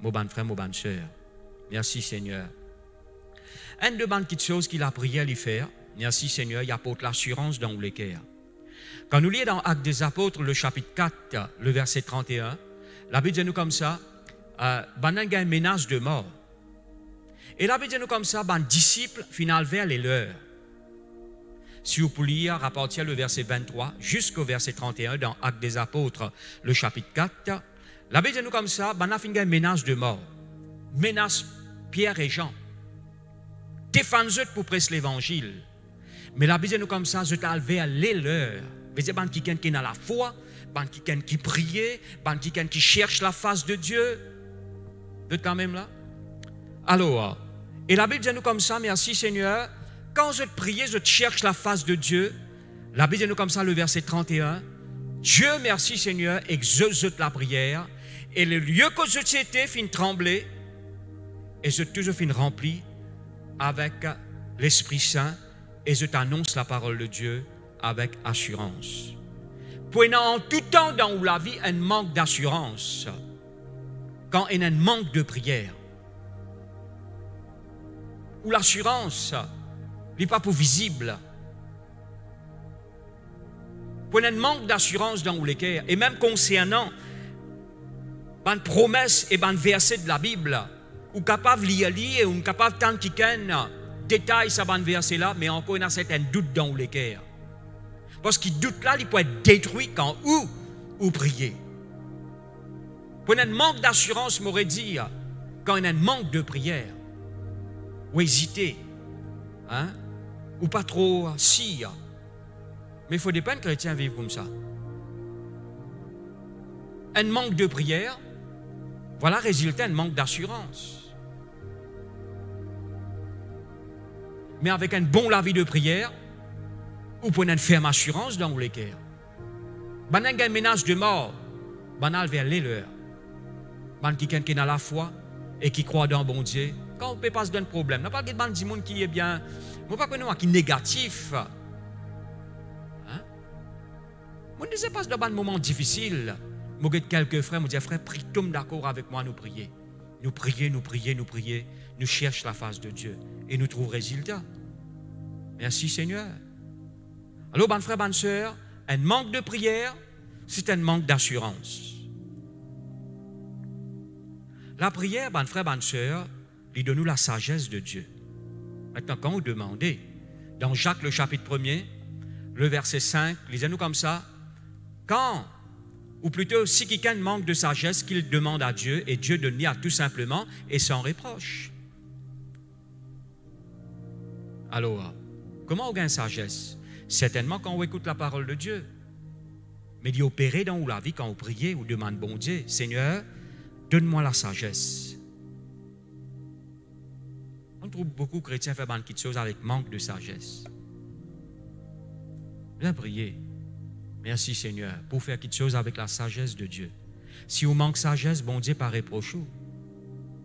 Mon bon frère, mon bonne soeur. Merci Seigneur. Une demande quelque chose qu'il a prié à lui faire. Merci Seigneur, il apporte l'assurance dans les cœurs. Quand nous lisons dans Actes des Apôtres, le chapitre 4, le verset 31, la Bible dit nous comme ça, il y a une menace de mort. Et la Bible dit nous comme ça, les disciples, final vers les leurs. Si vous pouvez lire, rapporter le verset 23 jusqu'au verset 31 dans Actes des Apôtres, le chapitre 4, la Bible dit nous comme ça, il y a une menace de mort. Menace Pierre et Jean. Défendez-vous pour prêcher l'évangile. Mais la Bible dit nous comme ça, je t'ai vers les leurs. Vous savez, quelqu'un qui a la foi, quelqu'un qui prie, quelqu'un qui cherche la face de Dieu. Vous êtes quand même là? Alors, et la Bible dit nous comme ça, merci Seigneur, quand je te prie, je te cherche la face de Dieu. La Bible dit nous comme ça, le verset 31, Dieu, merci Seigneur, exauce la prière, et le lieu que je t'étais fin trembler, et je toujours fin rempli avec l'Esprit Saint, et je t'annonce la parole de Dieu avec assurance. Prenant en tout temps dans la vie un manque d'assurance, quand il y a un manque de prière, où l'assurance n'est pas pour visible, pour un manque d'assurance dans les cœurs, et même concernant une promesse et un verset de la Bible, ou capable de lire, ou capable de tant qu'il détail ça ban verset là, mais encore il y a certains doutes dans les cœurs. Parce que doute là, il peut être détruit quand ou prier. Pour un manque d'assurance, m'aurait dit, quand il y a un manque de prière, ou hésiter, hein, ou pas trop si. Mais il faut des peines chrétiens vivre comme ça. Un manque de prière, voilà résultat un manque d'assurance. Mais avec un bon lavis de prière, vous prenez une ferme assurance dans les cœurs. Ban a une menace de mort, ban a vers l'heure. Ban qui est dans la foi et qui croit dans bon Dieu. Quand on peut pas se donner problème, n'a pas de ban du monde qui est bien, moi pas connaître qui est négatif. Hein? Moi ne sais pas dans un moment difficile. Moi j'ai quelques frères, moi dis frère, prie tout d'accord avec moi nous prier. Nous prier, nous prier, nous prier, nous cherchons la face de Dieu et nous trouvons résultat. Merci Seigneur. Alors, bon frère, bonne soeur, un manque de prière, c'est un manque d'assurance. La prière, bon frère, bonne soeur, il donne nous la sagesse de Dieu. Maintenant, quand vous demandez, dans Jacques, le chapitre 1er, le verset 5, lisez-nous comme ça, quand, ou plutôt, si quelqu'un manque de sagesse, qu'il demande à Dieu, et Dieu donne à tout simplement et sans reproche. Alors, comment on gagne sagesse? Certainement quand on écoute la parole de Dieu. Mais d'y opérer dans la vie quand on prie ou demande bon Dieu, Seigneur, donne-moi la sagesse. On trouve beaucoup de chrétiens faire beaucoup de choses avec manque de sagesse. Bien prier. Merci Seigneur pour faire quelque chose avec la sagesse de Dieu. Si on manque de sagesse, bon Dieu pas reproche.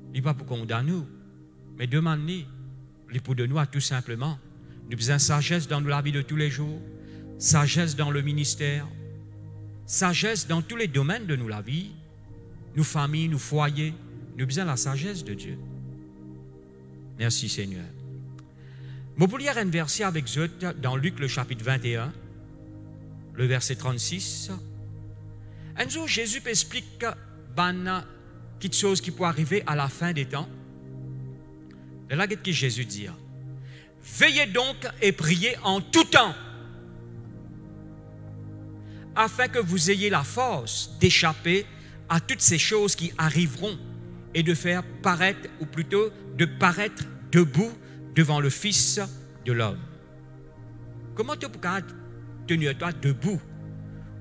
Il n'est pas pour condamner nous, mais demande-nous. Il est pour de nous à tout simplement. Nous besoin de sagesse dans la vie de tous les jours, sagesse dans le ministère, sagesse dans tous les domaines de nous la vie, nos familles, nos foyers. Nous besoin de la sagesse de Dieu. Merci Seigneur. Je peux lire un verset avec vous dans Luc le chapitre 21, le verset 36. Un jour, Jésus explique quelque chose qui peut arriver à la fin des temps. Et là, qu'est-ce que Jésus dit? Veillez donc et priez en tout temps, afin que vous ayez la force d'échapper à toutes ces choses qui arriveront et de faire paraître, ou plutôt de paraître debout devant le Fils de l'homme. Comment tu peux tenir-toi debout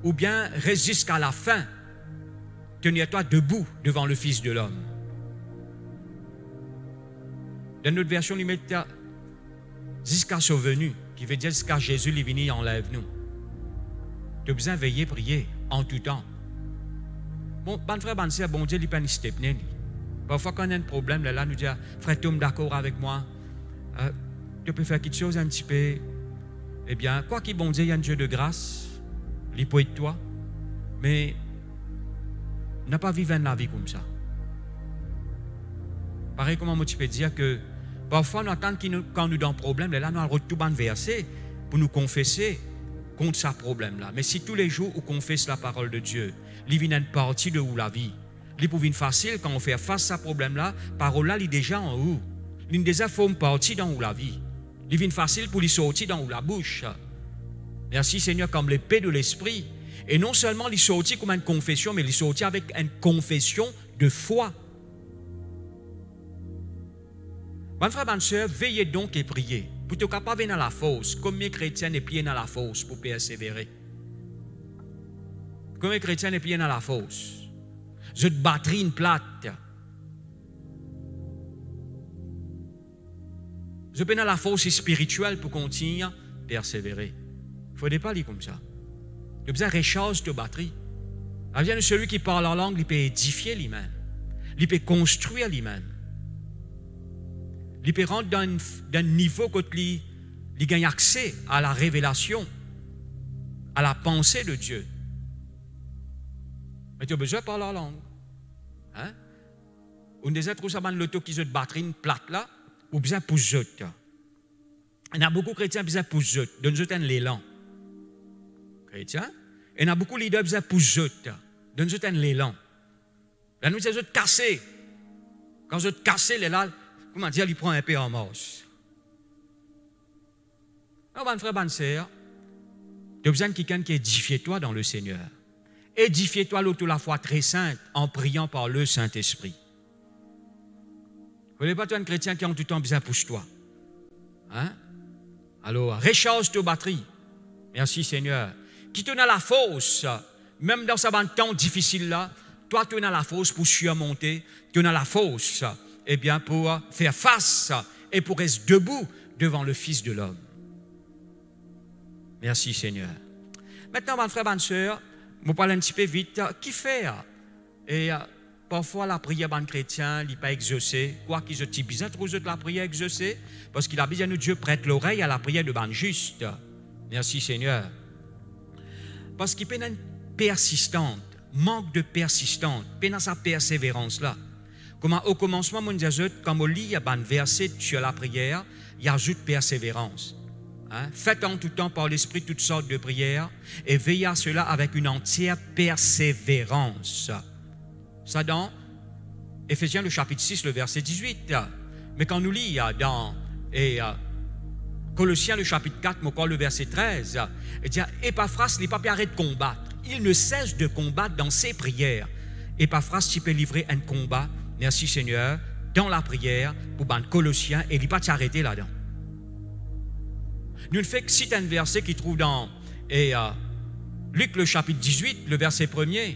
ou bien reste jusqu'à la fin, tenir-toi debout devant le Fils de l'homme? Dans notre version, il met jusqu'à son venu, qui veut dire jusqu'à Jésus, il vient, enlève nous. Tu as besoin de veiller, prier en tout temps. Bon, frère, bon sœur, bon Dieu, il peut nous stepner. Parfois, quand on a un problème, là, nous dit, frère, tu es d'accord avec moi? Tu peux faire quelque chose un petit peu. Eh bien, quoi qu'il bon Dieu, il y a un Dieu de grâce, il peut être toi, mais on n'a pas vécu la vie comme ça. Pareil, comment tu peux dire que parfois, nous attendons quand nous avons un problème, là, nous allons tout verser pour nous confesser contre ce problème-là. Mais si tous les jours, on confesse la parole de Dieu, il vient une partie de où la vie. Il peut venir facile quand on fait face à ce problème-là, parole-là, il est déjà en haut. Il déjà forme partie dans où la vie. Il vient facile pour lui sortir dans où la bouche. Merci Seigneur, comme l'épée de l'esprit. Et non seulement il sortit comme une confession, mais il sortit avec une confession de foi. Mon frère, ma soeur, veillez donc et priez. Pour être capable de dans la force, comme les chrétiens et pieds dans la force pour persévérer. Comme les chrétiens et pieds dans la force. Je te battrai une plate. Je peux dans la force spirituelle pour continuer à persévérer. Il ne faut pas aller comme ça. Tu as besoin de recharger ta batterie. Alors, celui qui parle en langue, il peut édifier lui-même. Il peut construire lui-même. Il peut rentrer dans un niveau où il gagne accès à la révélation, à la pensée de Dieu. Mais tu as besoin de parler en langue. Hein? On disait trop ça dans l'auto qui se batterie une plate là, ou besoin pour jeter. Il y a beaucoup de chrétiens qui ont besoin pour jeter, donne-nous un l'élan. Chrétiens, et il y a beaucoup de leaders qui ont besoin pour jeter, donne-nous un l'élan. Là, nous sommes cassés. Quand vous êtes cassés, là, comment dire, il prend un peu en marche. Alors, mon frère, bonne sœur, tu as besoin de quelqu'un qui édifie toi dans le Seigneur. Édifie-toi l'autre la foi très sainte en priant par le Saint-Esprit. Vous ne voulez pas toi un chrétien qui a tout le temps besoin pour toi. Hein? Alors, recharge ta batterie. Merci Seigneur. Qui te donne la force, même dans ce temps difficile là, toi tu as la force pour surmonter, tu as la force eh bien, pour faire face et pour rester debout devant le Fils de l'homme. Merci Seigneur. Maintenant, mon frère, ma soeur, je parle un petit peu vite. Qui fait? Et parfois, la prière ban chrétien, il n'est pas exaucée. Quoi qu'ils ont bizarre, trop de la prière exaucée. Parce qu'il a besoin de Dieu prête l'oreille à la prière de ban juste. Merci Seigneur. Parce qu'il peut être persistante, manque de persistante, peut être sa persévérance là. Comme au commencement, mon Dieu, quand on lit un verset sur la prière, il ajoute persévérance. Hein? Faites en tout temps par l'Esprit toutes sortes de prières et veillez à cela avec une entière persévérance. Ça dans Éphésiens le chapitre 6, le verset 18. Mais quand nous lisons dans Colossiens le chapitre 4, le verset 13, il dit Épaphras n'est pas arrêté de combattre. Il ne cesse de combattre dans ses prières. Épaphras, tu peux livrer un combat, merci Seigneur, dans la prière pour les Colossiens et il n'est pas arrêté là-dedans. Nous ne faisons que citer un verset qui trouve dans Luc le chapitre 18, le verset 1er.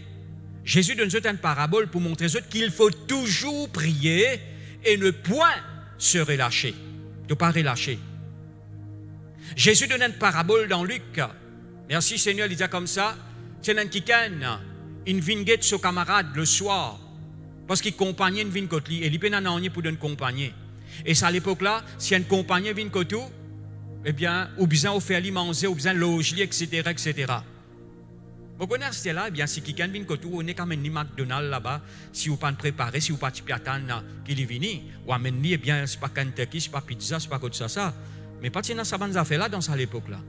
Jésus donne une parabole pour montrer qu'il faut toujours prier et ne point se relâcher. Ne pas relâcher. Jésus donne une parabole dans Luc. Merci Seigneur, il dit comme ça. C'est un qui il vient de son camarade le soir parce qu'il compagnait une vine côté et il peut en avoir pour une compagnie. Et c'est à l'époque là, si un compagnie vient côté, eh bien, ou bien on fait manger, ou bien loger, etc., etc. Vous connaissez là, eh bien, si quelqu'un vient côté, on est comme un McDonald's là-bas, si vous pas préparé, si vous pas attendre qu'il est venu, ou amener, eh bien, c'est pas Kentucky, c'est pas pizza, c'est pas comme ça. Mais pas de ça bonne affaire là dans cette époque là.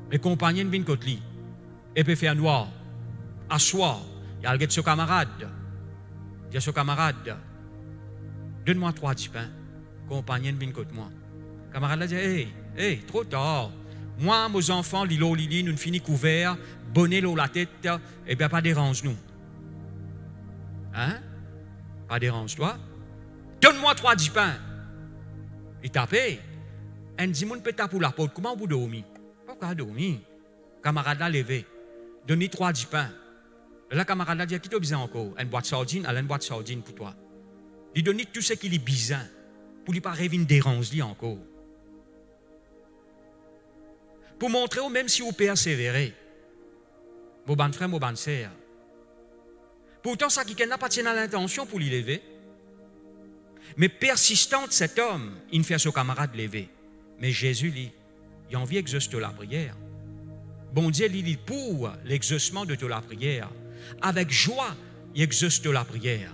Les compagnons viennent côté et peut faire noir. Asseoir, il y a le son camarade. Il y a son camarade. Donne-moi 3 petits pains. Compagnon vient côté moi. Camarade là dit hey, trop tard. Moi, mes enfants, Lilo, Lili, nous finissons couverts, bonnet l'eau la tête, eh bien, pas dérange-nous. Hein? Pas dérange-toi. Donne-moi 3 petits pains. Il tapait. Un dimanche peut taper pour la porte. Comment vous dormez? Pourquoi dormir? Camarade là levé. Donnez 3 petits pains. Là, camarade là dit, qui t'a besoin encore? Une boîte de sardines, elle a une boîte de sardines pour toi. Il donne tout ce qu'il est besoin. Pour lui pas rêver une dérange encore. Pour montrer au même si vous persévérez. Vos bonnes frères, vos bonnes sœurs. Pourtant, ça qui n'a pas tient à l'intention pour lui lever. Mais persistante, cet homme, il fait son camarade lever. Mais Jésus, lui, il a envie d'exaucer la prière. Bon Dieu, il dit pour l'exaucement de la prière. Avec joie, il exauce la prière.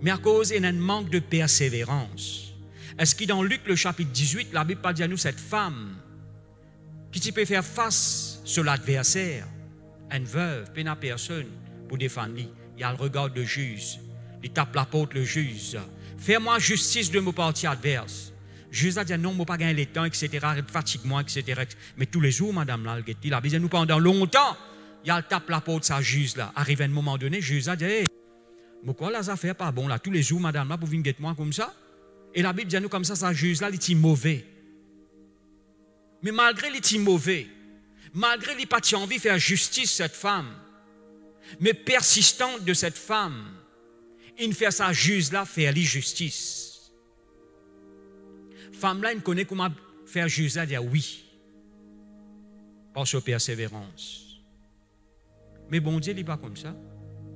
Mais à cause d'un manque de persévérance. Est-ce que dans Luc, le chapitre 18, la Bible dit à nous, cette femme qui peut faire face sur l'adversaire, une veuve, pas personne pour défendre lui. Il y a le regard de juge. Il tape la porte, le juge. Fais-moi justice de mon parti adverse. Juge a dit non, je ne pas gagner le temps, etc. Fatigue-moi, etc. Mais tous les jours, madame là, il a besoin de nous pendant longtemps. Il a tape la porte, sa juge là. Arrive à un moment donné, juge a dit hey, pourquoi les affaires pas bon là? Tous les jours, madame là, pour venir guetter moi comme ça. Et la Bible dit à nous comme ça, sa juge là, il est mauvais. Mais malgré il est mauvais, malgré il n'a pas envie de faire justice cette femme, mais persistante de cette femme, il fait sa juge là, faire lui justice. Femme là, il connaît comment faire juge là, dire oui, par sa persévérance. Mais bon Dieu, il n'est pas comme ça.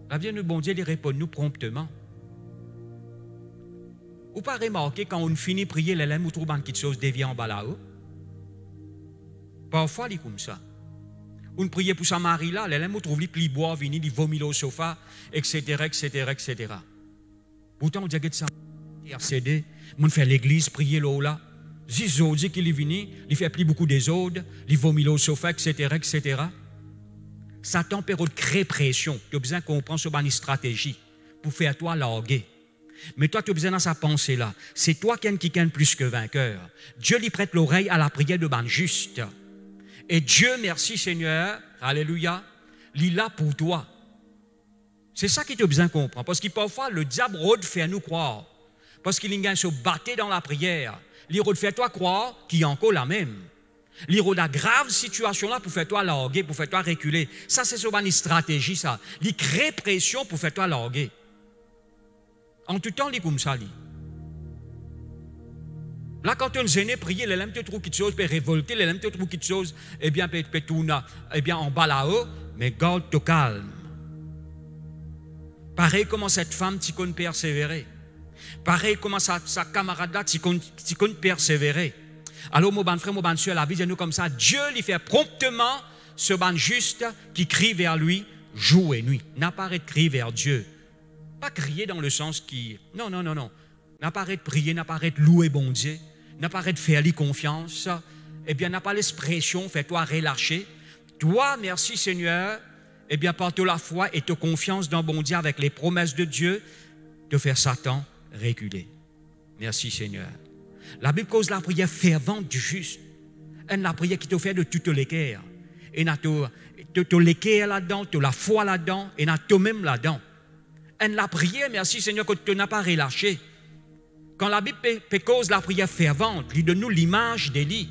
La vie de bon Dieu, il répond nous promptement. Ou pas remarquer quand on finit de prier, les lèvres, on trouve quelque chose dévié en bas là-haut. Parfois, il est comme ça. On prie pour sa mari là, les lèvres, on trouve les plis bois, venir, ils vomissent au sofa, etc., etc., etc. Pourtant, on dit que ça, intercéder, on fait l'église, prier là. Zizo dit qu'il est venu, il fait pli beaucoup des autres, il vomit au sofa, etc., etc. Satan peut créer pression. Tu as besoin qu'on comprenne sur une stratégie pour faire toi larguer. Mais toi, tu as besoin dans sa pensée là. C'est toi qui es plus que vainqueur. Dieu lui prête l'oreille à la prière de ban juste. Et Dieu, merci Seigneur, alléluia, il est là pour toi. C'est ça qui te besoin de comprendre. Parce que parfois, le diable rôde fait nous croire. Parce qu'il vient se battre dans la prière. Il rôde fait toi croire qu'il y a encore la même. Il rôde la grave situation là pour faire toi larguer, pour faire toi reculer. Ça, c'est une stratégie, ça. Il crée pression pour faire toi larguer. En tout temps, il est comme ça. Là, quand on gêne, prier, les lames te trouvent quelque chose, peut révolter, les lames te trouvent quelque chose, eh bien, peut tourner, eh bien, en bas là-haut, mais garde ton calme. Pareil comment cette femme, tu comptes persévérer. Pareil comment sa camarade là, tu comptes persévérer. Alors, mon bon frère, mon bonne soeur, la vie de nous comme ça, Dieu lui fait promptement ce ban juste qui crie vers lui jour et nuit. N'a pas arrêté de crier vers Dieu. Pas crier dans le sens qui... Non. N'a pas arrêté de prier, n'a pas arrêté de louer bon Dieu, n'a pas arrêté de faire lui confiance. Eh bien, n'a pas l'expression, fais-toi relâcher. Toi, merci Seigneur, eh bien, par la foi et ta confiance dans bon Dieu avec les promesses de Dieu, te faire Satan reculer. Merci Seigneur. La Bible cause la prière fervente du juste. Et la prière qui te fait de toutes les cœurs. Et tu les cœurs là-dedans, tu la foi là-dedans, et tu même là-dedans. Et la prière, merci Seigneur, que tu n'as pas relâché. Quand la Bible cause la prière fervente, il donne nous l'image d'Élie.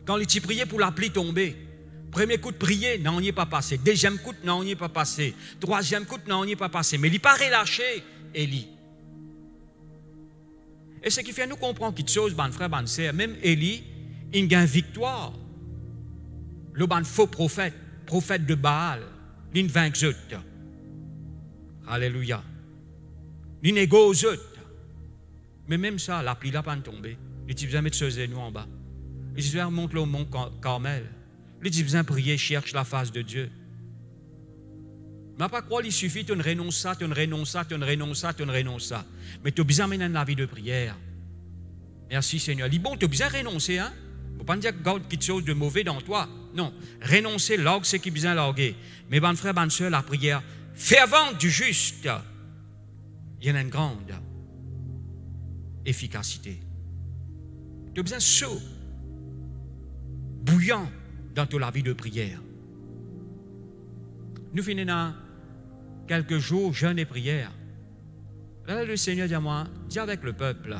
Quand il priait pour la pluie tomber, premier coup de prière, non, on n'y est pas passé. Deuxième coup, non, on n'y est pas passé. Troisième coup, non, on n'y est pas passé. Mais il n'a pas relâché, Élie. Et ce qui fait nous comprendre quelque chose, ban frère, ban sœur, même Élie, il gagne victoire. Le ban faux prophète de Baal, il vainc eux. Alléluia. Il négocie eux. Mais même ça, la pluie n'a pas tombé. Il dit, vous mettre ce genou en bas. Il dit, monte le mont Carmel. Il dit, vous prier, cherche la face de Dieu. Mais pas croire, il suffit, tu ne renonces ça, tu ne renonces ça, tu ne renonces ça, tu ne renonces ça. Mais tu as besoin de la vie de prière. Merci Seigneur. Il dit, bon, tu as besoin de renoncer, hein? Il ne faut pas dire que garde quelque chose de mauvais dans toi. Non, renoncer, largue ce qui est besoin de larguer. Mais bon frère, bonne soeur, la prière fervente du juste, il y en a une grande efficacité. Tu as besoin de chaud, bouillant dans ta vie de prière. Nous finissons quelques jours jeûne et prière. Là, le Seigneur dit à moi, dis avec le peuple,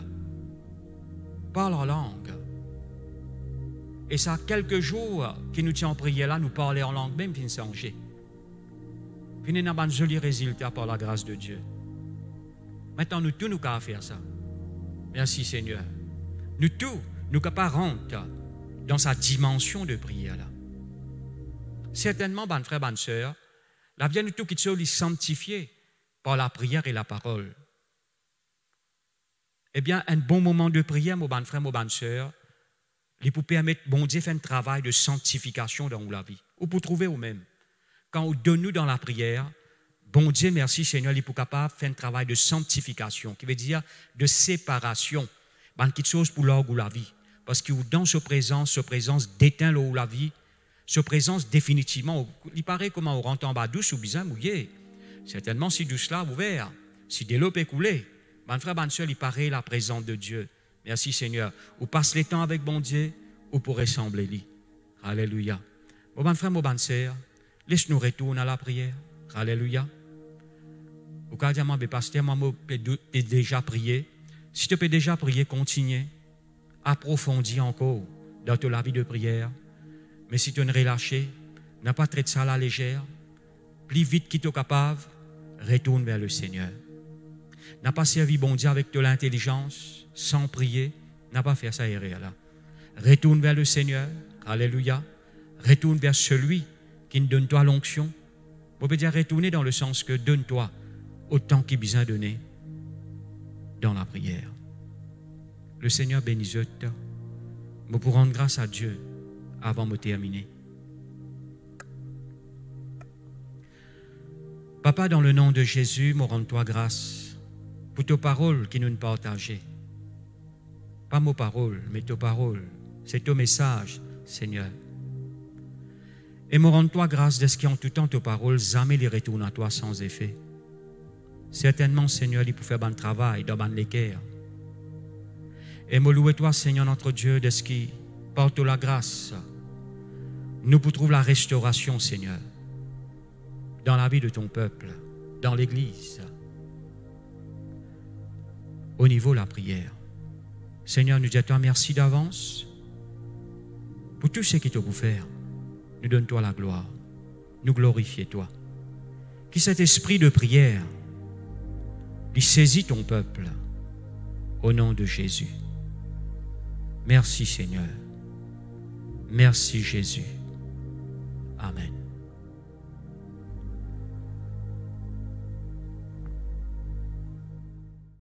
parle en langue. Et ça, quelques jours qui nous tient en prière là, nous parler en langue, même fin changer. Puis nous avons un joli résultat par la grâce de Dieu. Maintenant, nous tous, nous pouvons faire ça. Merci Seigneur. Nous tous, nous pouvons rentrer dans sa dimension de prière là. Certainement, bonne frère, bonne sœur, la vie de tout qui est sanctifié par la prière et la parole. Eh bien, un bon moment de prière, mon bon frère, mon bonne sœur, il peut permettre, bon Dieu, faire un travail de sanctification dans la vie. Ou pour trouver vous-même. Quand on donne nous dans la prière, bon Dieu, merci Seigneur, il est capable de faire un travail de sanctification, qui veut dire de séparation. Ban quelque chose pour l'orgue ou la vie. Parce que dans ce présence déteint l'eau ou la vie, ce présence définitivement, il paraît comment on rentre en bas douce ou bien mouillé. Certainement, si douce là ouvert, si de l'eau peut couler, mon frère, bonne soeur, il paraît la présence de Dieu. Merci Seigneur. Ou passe les temps avec bon Dieu, ou pour ressembler lui. Alléluia. Mon frère, mon bonne sœur, laisse-nous retourner à la prière. Alléluia. Au cas où je pasteur, moi, je peux déjà prier. Si tu peux déjà prier, continue. Approfondis encore dans ta vie de prière. Mais si tu ne relâché, n'a pas traité ça à la légère, plus vite qu'il est capable, retourne vers le Seigneur. N'a pas servi bon Dieu avec de l'intelligence, sans prier, n'a pas fait ça erreur là. Retourne vers le Seigneur, alléluia. Retourne vers celui qui nous donne toi l'onction. On peut dire retourner dans le sens que donne-toi autant qu'il besoin donner dans la prière. Le Seigneur bénisse toi. Mais pour rendre grâce à Dieu avant de terminer. Papa, dans le nom de Jésus, me rends-toi grâce pour tes paroles qui nous partagent. Pas mes paroles, mais tes paroles. C'est ton message, Seigneur. Et me rends-toi grâce de ce qui en tout temps tes paroles, jamais les retournent à toi sans effet. Certainement, Seigneur, il peut faire bon travail dans bon l'équerre. Et me louer toi, Seigneur, notre Dieu, de ce qui porte la grâce. Nous pour trouver la restauration, Seigneur, dans la vie de ton peuple, dans l'Église, au niveau de la prière. Seigneur, nous disons à toi merci d'avance pour tout ce qui te peut faire. Nous donne-toi la gloire. Nous glorifions toi. Que cet esprit de prière, il saisit ton peuple au nom de Jésus. Merci Seigneur. Merci Jésus. Amen.